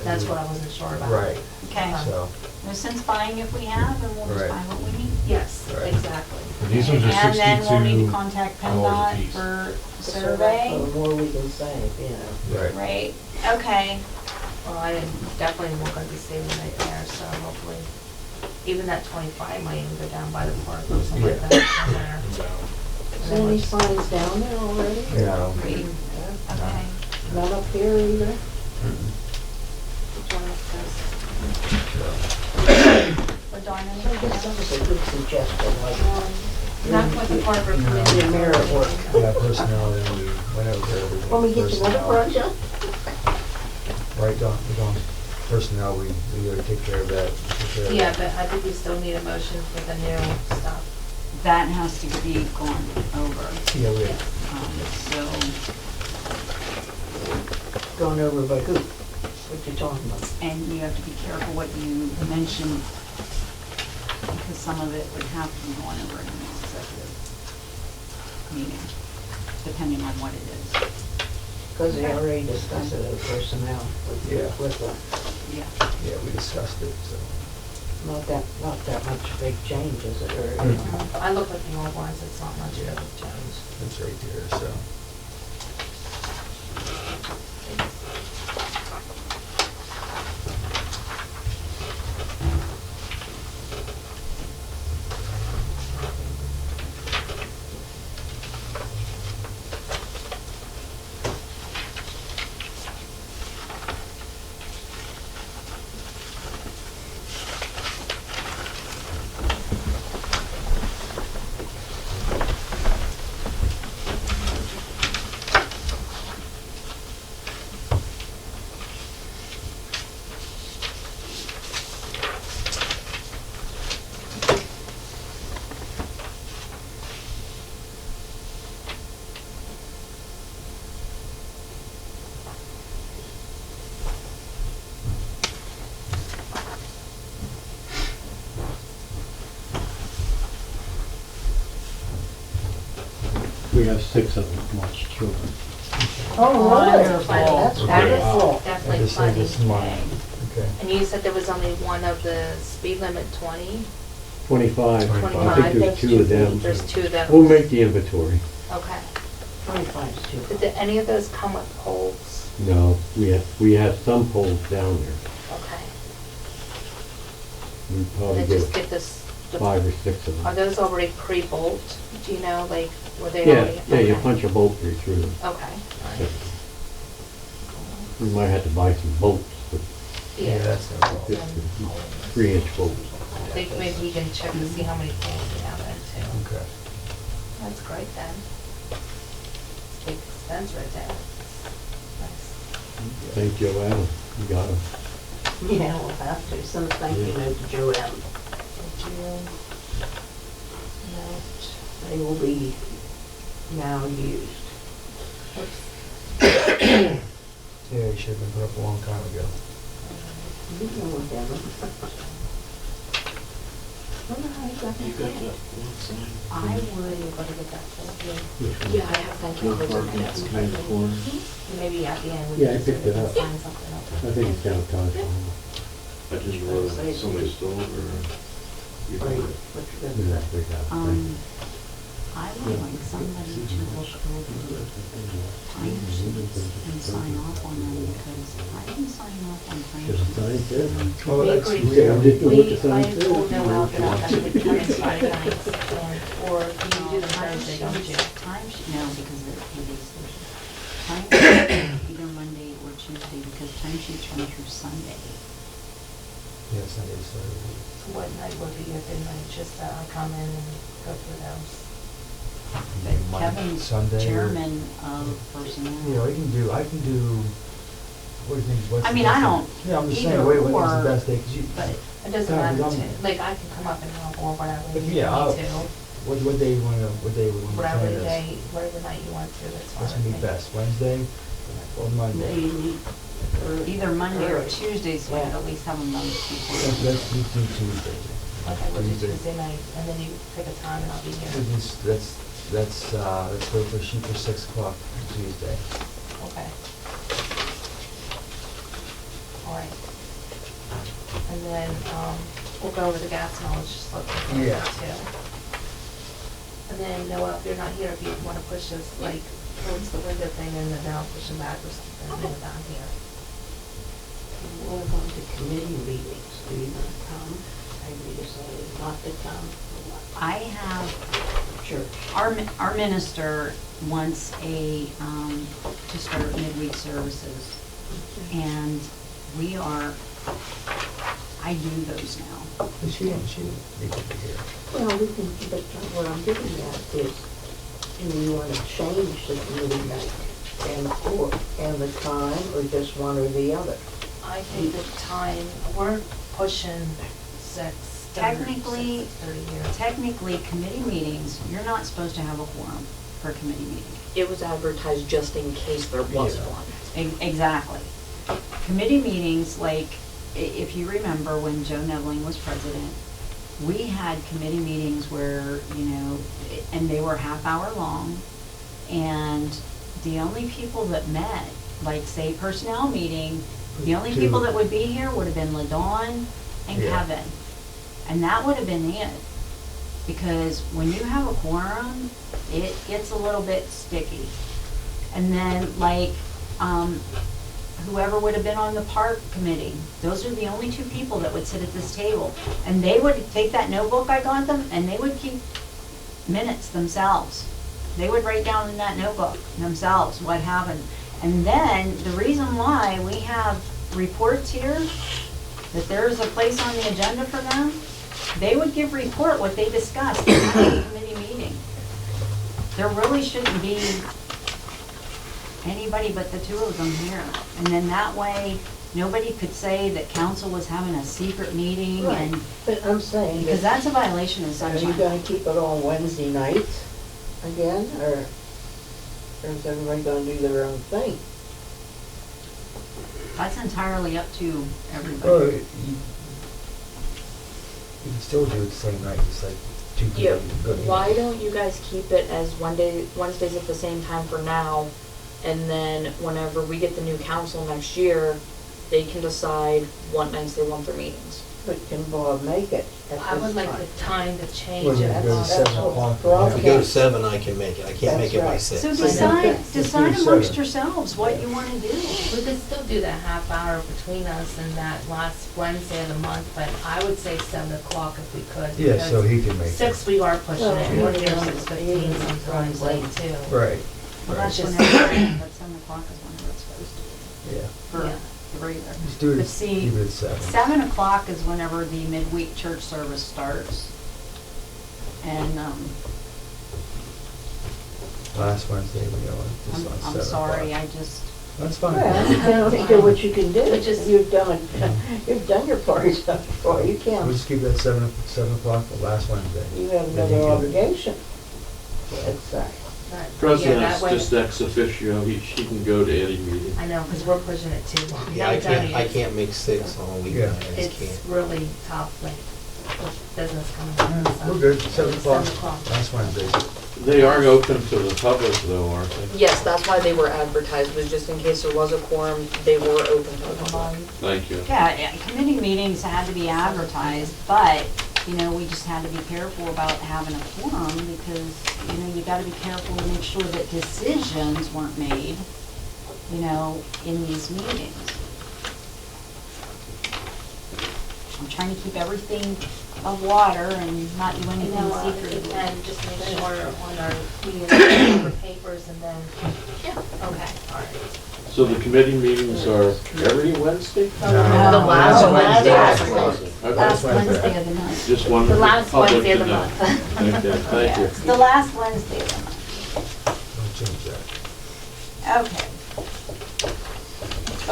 That's what I wasn't sure about. Right, Okay, so, no sense buying if we have, and we'll just Right. buy what we need. Yes, Right. exactly. But these ones are And then we'll need to 62 contact dollars a PennDOT piece. for The survey, The more we can save, you know. right. right? Okay, Well, I definitely will gonna be saving right there, so hopefully, even that 25 might even go down by the park or something like Yeah. that somewhere. Is there any signs down there already? No. great, Yeah. okay. Not up here either? Which one is this? But Dawn, I anything guess that else? was a good suggestion, like, Not with the park or No. committee. the mirror work. Yeah, personnel, then we went over everything. When we get to another Personnel. project? Right, Don, personnel, we gotta take care of that. take care of Yeah, that. but I think we still need a motion for the new stuff. That has to be gone over, Yeah, we, so, Going over by who? What you talking about? and you have to be careful what you mention, because some of it would have to be gone over in an executive meeting, depending on what it is. Because they already discussed it at personnel Yeah. with the, Yeah. yeah, we discussed it, so. not that much big change, is it, or, you know? I look at the old ones, it's not much of a change. That's right there, so. We have 6 of them, watch children. Oh, Wonderful. That's That wonderful. is definitely This is this funny. month, okay. And you said there was only one of the speed limit 20? 25. 25. I think there's 2 of them. There's 2 of them. We'll make the inventory. Okay. 25 is too. Did any of those come with poles? No, we have some poles down there. Okay. We And probably then just get get this, 5 or 6 of are them. those already pre-bolt? Do you know, like, were they Yeah, already? yeah, you okay. punch a bolt right through them. Okay, all right. We might have to buy some bolts, but Yeah, that's no problem. just 3-inch bolts. I think maybe we can check to see how many poles we have in it too. Okay. That's great then. Big expense right there. Nice. Thank you, Adam. You got them. Yeah, we'll have to. Send a thank you note to Joanne. Thank you. Note. They will be now used. Yeah, you should have been put up a long time ago. You can look at them. Wonder how you got that. I would, Go to get that pole. Yeah, I have thank you. Maybe at the end. we Yeah, I can picked it up. Sign something up. I think it's down Taj Mahal. I just wrote it, somebody stole it, or? Right, what you got there? Exactly that. I would like somebody to look over timesheets and sign off on them, because I didn't sign off on Should have signed timesheets. it. Oh, We that's agreed weird. I didn't know what to I sign told to. Noel that I would come in Friday nights, or you do them Thursday, don't you? Timesheet, no, because it is, time, either Monday or Tuesday, because timesheets run through Sunday. Yeah, Sunday, Saturday. So what night would be a good night, just I come in and go through those? Maybe Monday, Kevin's Sunday, or- chairman of personnel. You know, I can do, what do you think, what's I the mean, best I day? don't Yeah, I'm just saying, either wait, what's or, the best day, 'cause you, But It doesn't Yeah, matter because to, I'm- like, I can come up and help or whatever you need me Yeah, I'll- to. what day you wanna, what day we wanna Whatever plan this? day, whatever night you want to, that's What's fine gonna with be me. best, Wednesday or Monday? either Monday or Tuesday, so I could at least have them done before. Let's do Tuesday. Okay, we'll do Tuesday. Tuesday night, and then you pick a time and I'll be here. Let's go for shoot for 6 o'clock Tuesday. Okay. All point. And then, we'll go over the gas mileage, just look at Yeah. that too. And then, Noah, if you're not here, if you wanna push us like towards the window thing and then I'll push them back or something, and then down here. What about the committee meetings? Do you not come? I mean, is not to come? I have, Church. our minister wants to start midweek services. And I do those now. But she didn't need to be here. Well, we can, but what I'm getting at is, do you want to change the committee night and the time, or just one or the other? I think the time, we're pushing 6. Technically, 30 years. Technically, committee meetings, you're not supposed to have a quorum for a committee meeting. It was advertised just in case there was Yeah. one. Exactly. Committee meetings, like, if you remember when Joe Nevling was president, we had committee meetings where, and they were half-hour long, and the only people that met, like, say, personnel meeting, the only people that would be here would have been LaDawn and Yeah. Kevin. And that would have been it. Because when you have a quorum, it gets a little bit sticky. And then, like, whoever would have been on the park committee, those are the only 2 people that would sit at this table. And they would take that notebook I got them, and they would keep minutes themselves. They would write down in that notebook themselves what happened. And then, the reason why we have reports here, that there's a place on the agenda for them, they would give report what they discussed in the committee meeting. There really shouldn't be anybody but the 2 of them here. And then that way, nobody could say that council was having a secret meeting Right. and, But I'm saying, because that's a violation of are sunshine. you gonna keep it on Wednesday nights again, or is everybody gonna do their own thing? That's entirely up to Well, everybody. you can still do it the same night, it's like 2 Yeah, people. why don't you guys keep it as Wednesdays at the same time for now, and then whenever we get the new council next year, they can decide what nights they want their meetings. But can Bob make it at I would this like time? the time to change Well, it. then go to 7 o'clock. If we go to 7, I can make it. I can't make it by That's 6. So I decide think decide that's- amongst yourselves what you want to do. We could still do that half hour between us and that last Wednesday of the month, but I would say 7 o'clock if we could. Yeah, so because he can make it. 6, we are pushing it, and we're here Yeah. 6:15 sometimes late too. Right, Well, that's Just- whenever, but 7 o'clock is when it's supposed to be yeah. for Yeah. the regular. Just do it, But see, keep it at 7. 7 o'clock is whenever the midweek church service starts. And, Last Wednesday, we go on, just on 7 I'm o'clock. sorry, I just, That's fine. Well, you can do what you can do, But just- you've done your part before, you We'll can't, just keep it at 7 o'clock the last Wednesday. you have Then he another can- obligation. It's, But, yeah, President's that way- just ex officio, she can go to any meeting. I know, because we're pushing it too. We Yeah, I haven't done can't, it I yet. can't make 6 on a weekend. I just It's can't. really tough, like, with business coming in. so- We're good, 7 o'clock, 7 o'clock. last Wednesday. They are open to the public though, aren't they? Yes, that's why they were advertised, was just in case there was a quorum, they were open to the public. Thank you. yeah, committee meetings had to be advertised, but, we just had to be careful about having a quorum because, you gotta be careful to make sure that decisions weren't made, in these meetings. I'm trying to keep everything of water and not do You anything know, if you secret. can, just make sure on our meeting papers and then, Yeah. okay, all right. So the committee meetings are every Wednesday? So No. the last No, Wednesday, last Okay. Last Wednesday. Wednesday of the month. Just one the for last public Wednesday of to the know. month. Okay, thank you. It's the last Wednesday of the month. We'll change that. Okay.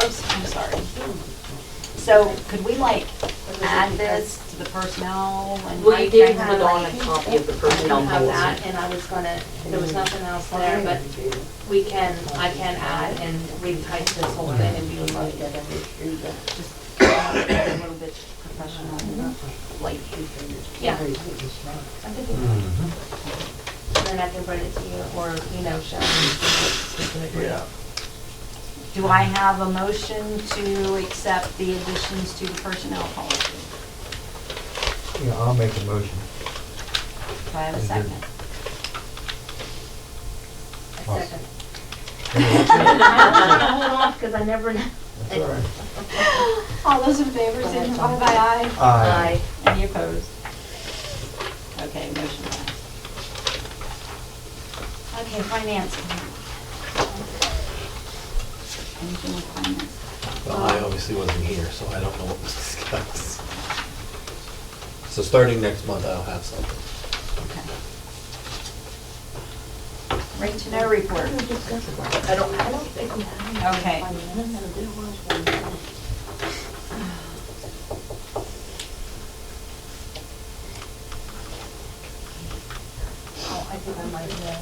Oops, I'm sorry. So could we add this to the personnel and? Well, you did I put have on a copy of the I personnel don't have policy. that, and I was gonna, there was nothing else there, but I can add and retype this whole thing if you would like. Just a little bit professional, like, Yeah. I could do that. And then I can bring it to you, or, Sharon. Yeah. Do I have a motion to accept the additions to the personnel policy? Yeah, I'll make a motion. Do I have a second? A second. Hold on, Because I never know. That's all right. All those in favor, signify by aye. Aye. Any opposed? Okay, motion passed. Okay, finance. Anything with finance? Well, I obviously wasn't here, so I don't know what was discussed. So starting next month, I'll have something. Okay. Right to know report. I don't think we have. Okay. Oh, I think I might know.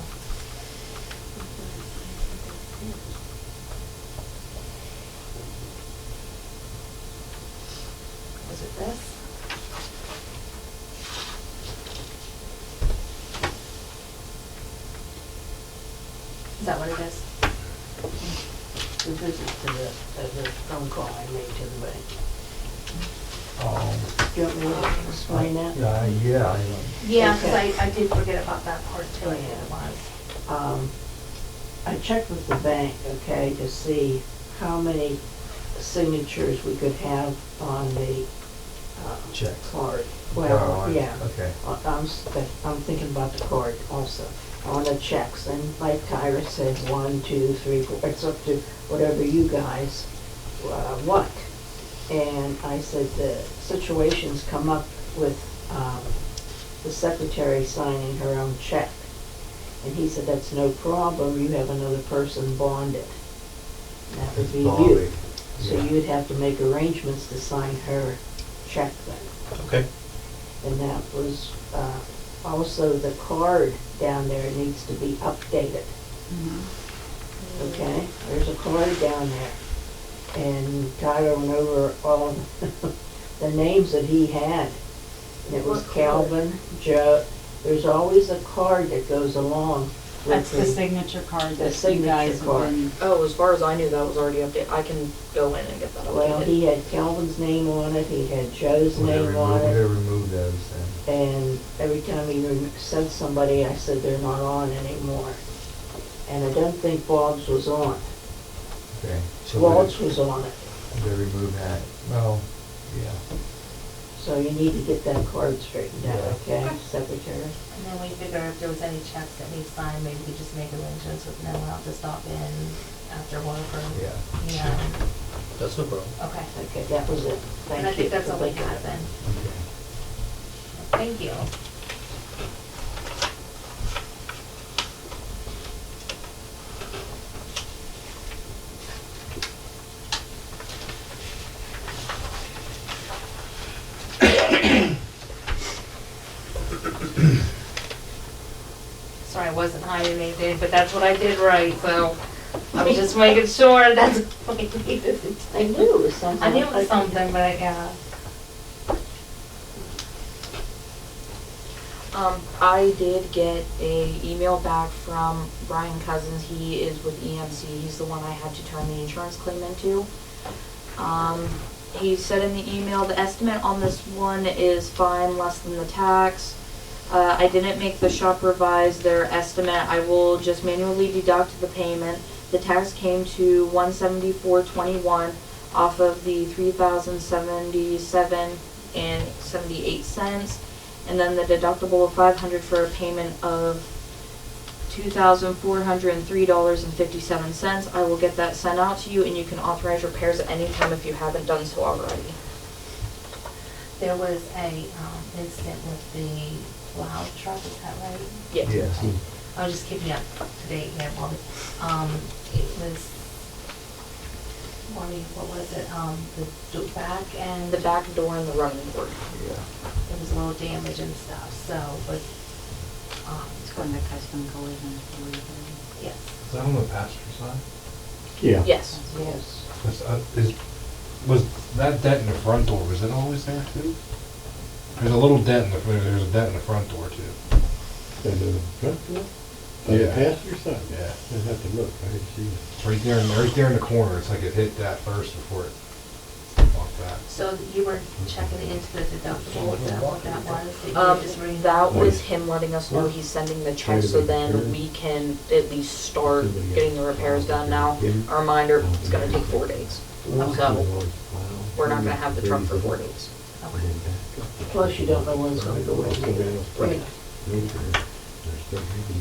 Was it this? Is that what it is? The visit to the phone call I made to the bank. Do you want me to explain that? Yeah. Yeah, because Okay. I did forget about that part too, I think it was. I checked with the bank, okay, to see how many signatures we could have on the Check. card. Oh, Well, yeah. Okay. I'm thinking about the card also, on the checks, and like Tyra said, 1, 2, 3, 4, it's up to whatever you guys want. And I said the situations come up with the secretary signing her own check. And he said, that's no problem, you have another person bonded. And that would be you. Bobby. So Yeah. you'd have to make arrangements to sign her check then. Okay. And that was, also the card down there needs to be updated, okay? There's a card down there. And Tyler went over all the names that he had. And it was What card? Calvin, Joe, there's always a card that goes along with That's the signature card the that you signature guys have card. been. Oh, as far as I knew, that was already updated. I can go in and get that updated. Well, he had Calvin's name on it, he had Joe's We're name on it. gonna remove those then. And every time he sent somebody, I said, they're not on anymore. And I don't think Bob's was on. Okay. So Walt's was on it. we're gonna remove that. Well, yeah. So you need to get that card straightened out, Yeah. okay, Secretary? And then we figure if there was any checks that need signed, maybe we could just make arrangements with Noel to stop in after work or, Yeah. you know. That's no problem. Okay. Okay, that was it. Thank And I you think that's for all we thinking had of it. then. Okay. Thank you. Sorry, I wasn't hiding anything, but that's what I did right, so I was just making sure that's what I needed to I knew it was something. I knew it was something, but yeah. I did get a email back from Brian Cousins. He is with EMC. He's the one I had to turn the insurance claim into. He said in the email, the estimate on this one is fine, less than the tax. I didn't make the shop revise their estimate. I will just manually deduct the payment. The tax came to $174.21 off of the $3,077.78. And then the deductible of $500 for a payment of $2,403.57. I will get that sent out to you, and you can authorize repairs at any time if you haven't done so already. There was a incident with the plow truck, is that right? Yes. Yes. I was just keeping you up to date here, Bobby. It was, what was it, the back and. The back door and the running board. Yeah. There was a little damage and stuff, so, but, It's going to custom collision. yes. Is that on the passenger side? Yeah. Yes. Yes. Was that dent in the front door, was it always there too? There's a little dent in there's a dent in the front door too. And the front door? On the Yeah. passenger side? Yeah. I'd have to look, I didn't see it. It's right there in the corner. It's like it hit that first before it walked back. So you were checking into the deductible, what that was, that you were just reading? That was him letting us know he's sending the check, so then we can at least start getting the repairs done now. A reminder, it's gonna take 4 days, so we're not gonna have the truck for 4 days. Plus you don't know when it's gonna go in. Right.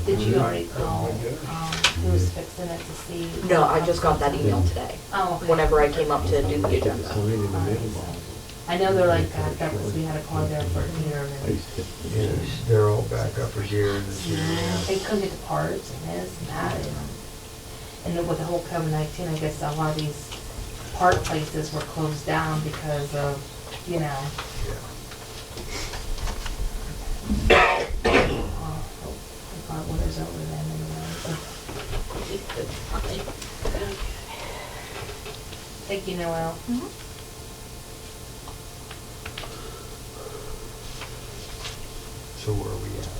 Did you already call, who was fixing it to see? No, I just got that email today, Oh, okay. whenever I came up to do the agenda. I know they're like backed up, because we had a call there for here, and Yes, they're all back up again. they couldn't get the parts, and this and that, and then with the whole COVID-19, I guess a lot of these part places were closed down because of, you know. Hot winter's over then anyway. Thank you, Noel. So where are we at?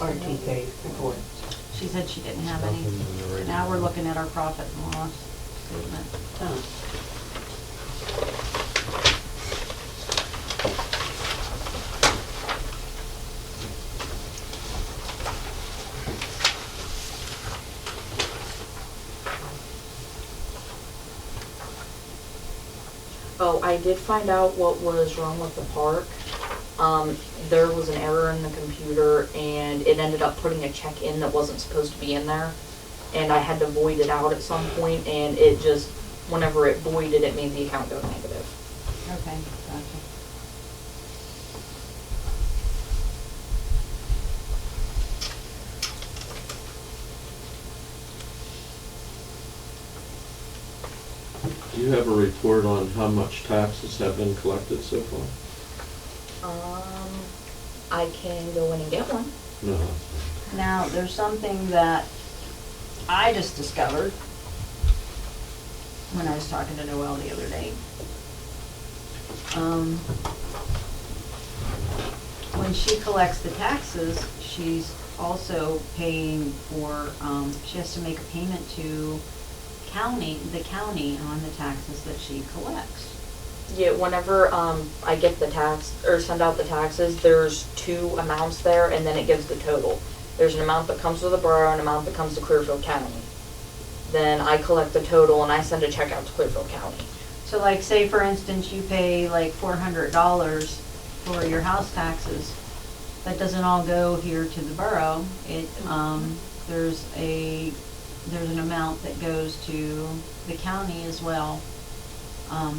RTK report. She said she didn't have any. Now we're looking at our profit and loss statement. Oh. Oh, I did find out what was wrong with the park. There was an error in the computer and it ended up putting a check in that wasn't supposed to be in there. And I had to void it out at some point and it just, whenever it voided, it made the account go negative. Okay, gotcha. Do you have a report on how much taxes have been collected so far? I can go in and get one. No. Now, there's something that I just discovered when I was talking to Noelle the other day. When she collects the taxes, she's also paying for, she has to make a payment to the county on the taxes that she collects. Yeah, whenever I get the tax, or send out the taxes, there's two amounts there, and then it gives the total. There's an amount that comes to the borough and an amount that comes to Clearfield County. Then I collect the total and I send a check out to Clearfield County. So like, say for instance, you pay like $400 for your house taxes. That doesn't all go here to the borough. It, there's an amount that goes to the county as well.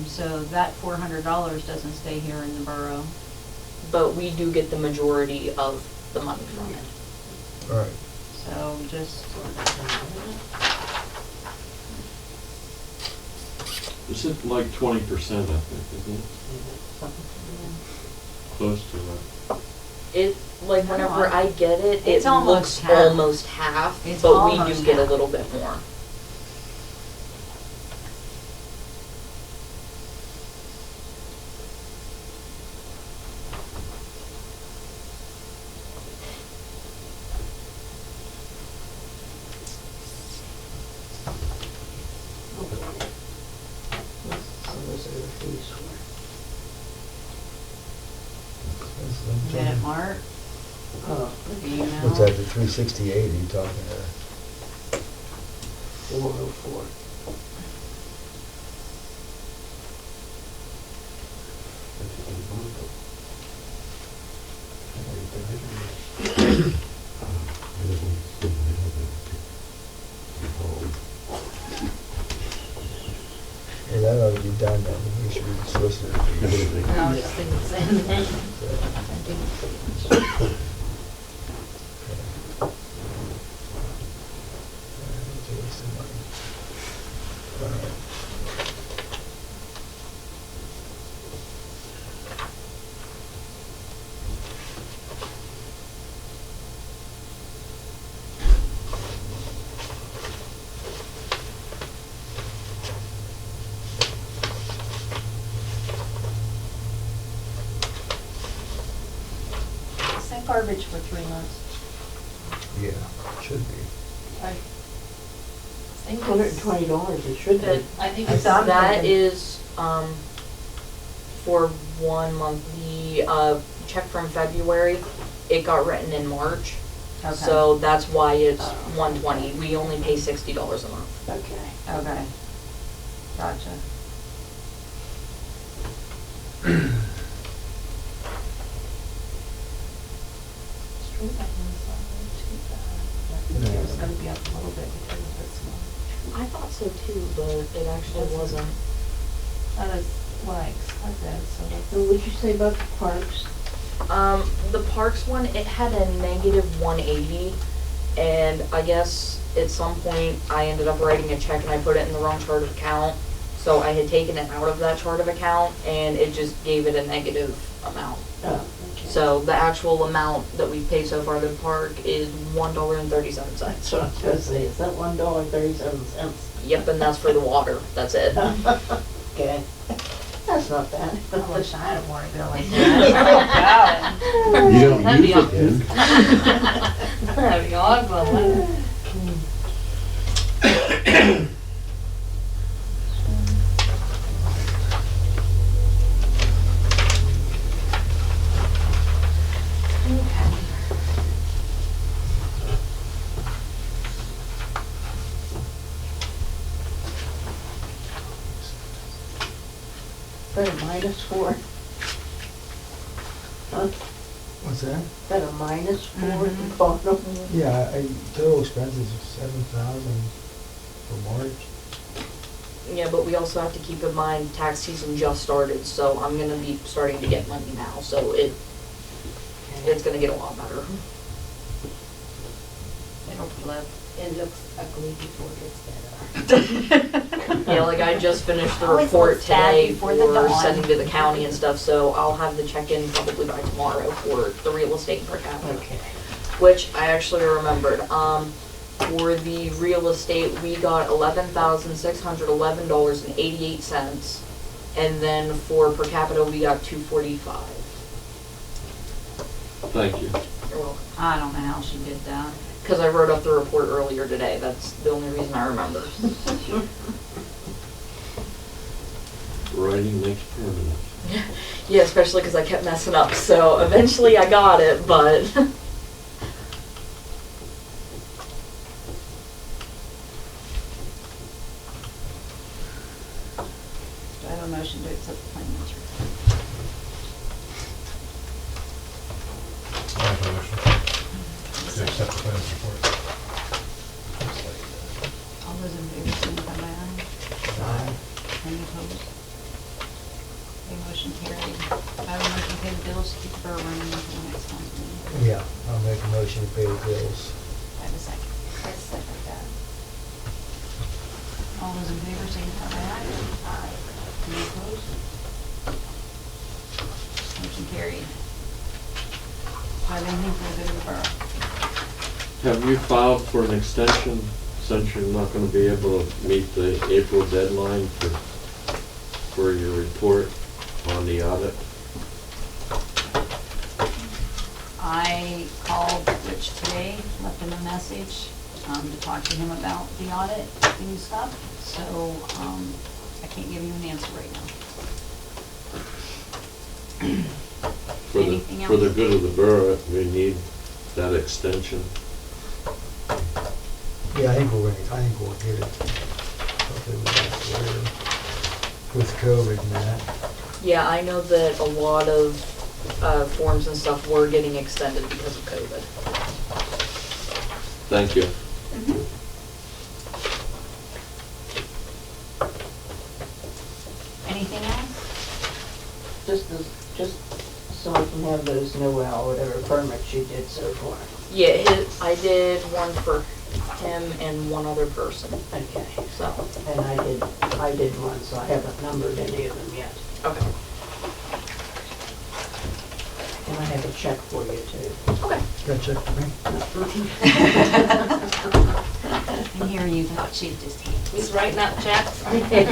So that $400 doesn't stay here in the borough. But we do get the majority of the money from it. Right. So just, Is it like 20%, I think, isn't it? Close to it. It, like, whenever I get it, It's it almost looks half. almost half, It's but we almost do get a half. little bit more. So those are the fees for. get it, Mark? Do you know? What's that, the 368 you talking about? 404. Yeah, that ought to be done, then. We should be the solicitor. No, I was just thinking the same thing. It's a waste of money. All right. Is that garbage for 3 months? Yeah, should be. I think $120, it should be. I think That's what I'm That thinking. is, for 1 month. The, check from February, it got written in March. Okay. So that's why it's 120. We only pay $60 a month. Okay. Okay. Gotcha. Street lighting's not really too bad. I think it was gonna be up a little bit because of this one. I thought so too, but it actually wasn't. That is what I expected, so that's. And what'd you say about the parks? The parks one, it had a negative 180, and I guess at some point I ended up writing a check and I put it in the wrong chart of account. So I had taken it out of that chart of account and it just gave it a negative amount. Oh, okay. So the actual amount that we've paid so far to the park is $1.37. That's what I was gonna say, is that $1.37? Yep, and that's for the water. That's it. Okay, that's not bad. I wish I had a water bill like that. Oh, God. You don't That'd be use it then. That'd be awesome, wouldn't it? Is that a -4? Huh? What's that? Is that a -4 Mhm. at the bottom? Yeah, total expenses of 7,000 for March. Yeah, but we also have to keep in mind tax season just started, so I'm gonna be starting to get money now, so it's gonna get a lot better. It'll flip. It looks ugly before it gets better. Yeah, like I just finished the Always report looks bad today before for the dawn. sending to the county and stuff, so I'll have the check in probably by tomorrow for the real estate per capita. Okay. Which I actually remembered. For the real estate, we got $11,611.88, and then for per capita, we got $245. Thank you. You're welcome. I don't know how she did that. Because I wrote up the report earlier today. That's the only reason I remember. Writing makes permanent. Yeah, especially because I kept messing up. So eventually I got it, but Do I have a motion to accept the financial report? I have a motion to accept the plans report. All those in favor, signify by aye. Aye. Any opposed? Okay, motion carried. I have a motion to pay the bills to keep the borough running until the next council meeting. Yeah, I'll make a motion to pay the bills. I have a second. I second that. All those in favor, signify by aye. Aye. Any opposed? Motion carried. Do I have anything for the good of the borough? Have you filed for an extension since you're not gonna be able to meet the April deadline for your report on the audit? I called Rich today, left him a message, to talk to him about the audit and stuff, so, I can't give you an answer right now. Anything For the else? good of the borough, we need that extension. Yeah, I think we'll get it. Hopefully we get it later. With COVID and that. yeah, I know that a lot of forms and stuff were getting extended because of COVID. Thank you. Anything else? Just so I can have those Noel, whatever permits you did so far. Yeah, I did one for him and one other person, Okay. so, And I did one, so I haven't numbered any of them yet. okay. And I have a check for you too. Okay. Got a check for me? And here you thought she'd just hand. He's writing up checks. Anything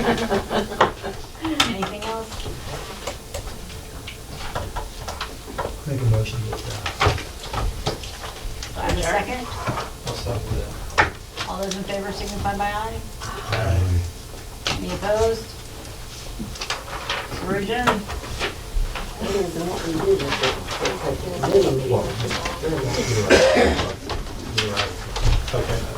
else? Make a motion to get that. Do I have a second? signify by aye. Any opposed? We're adjourned. Okay.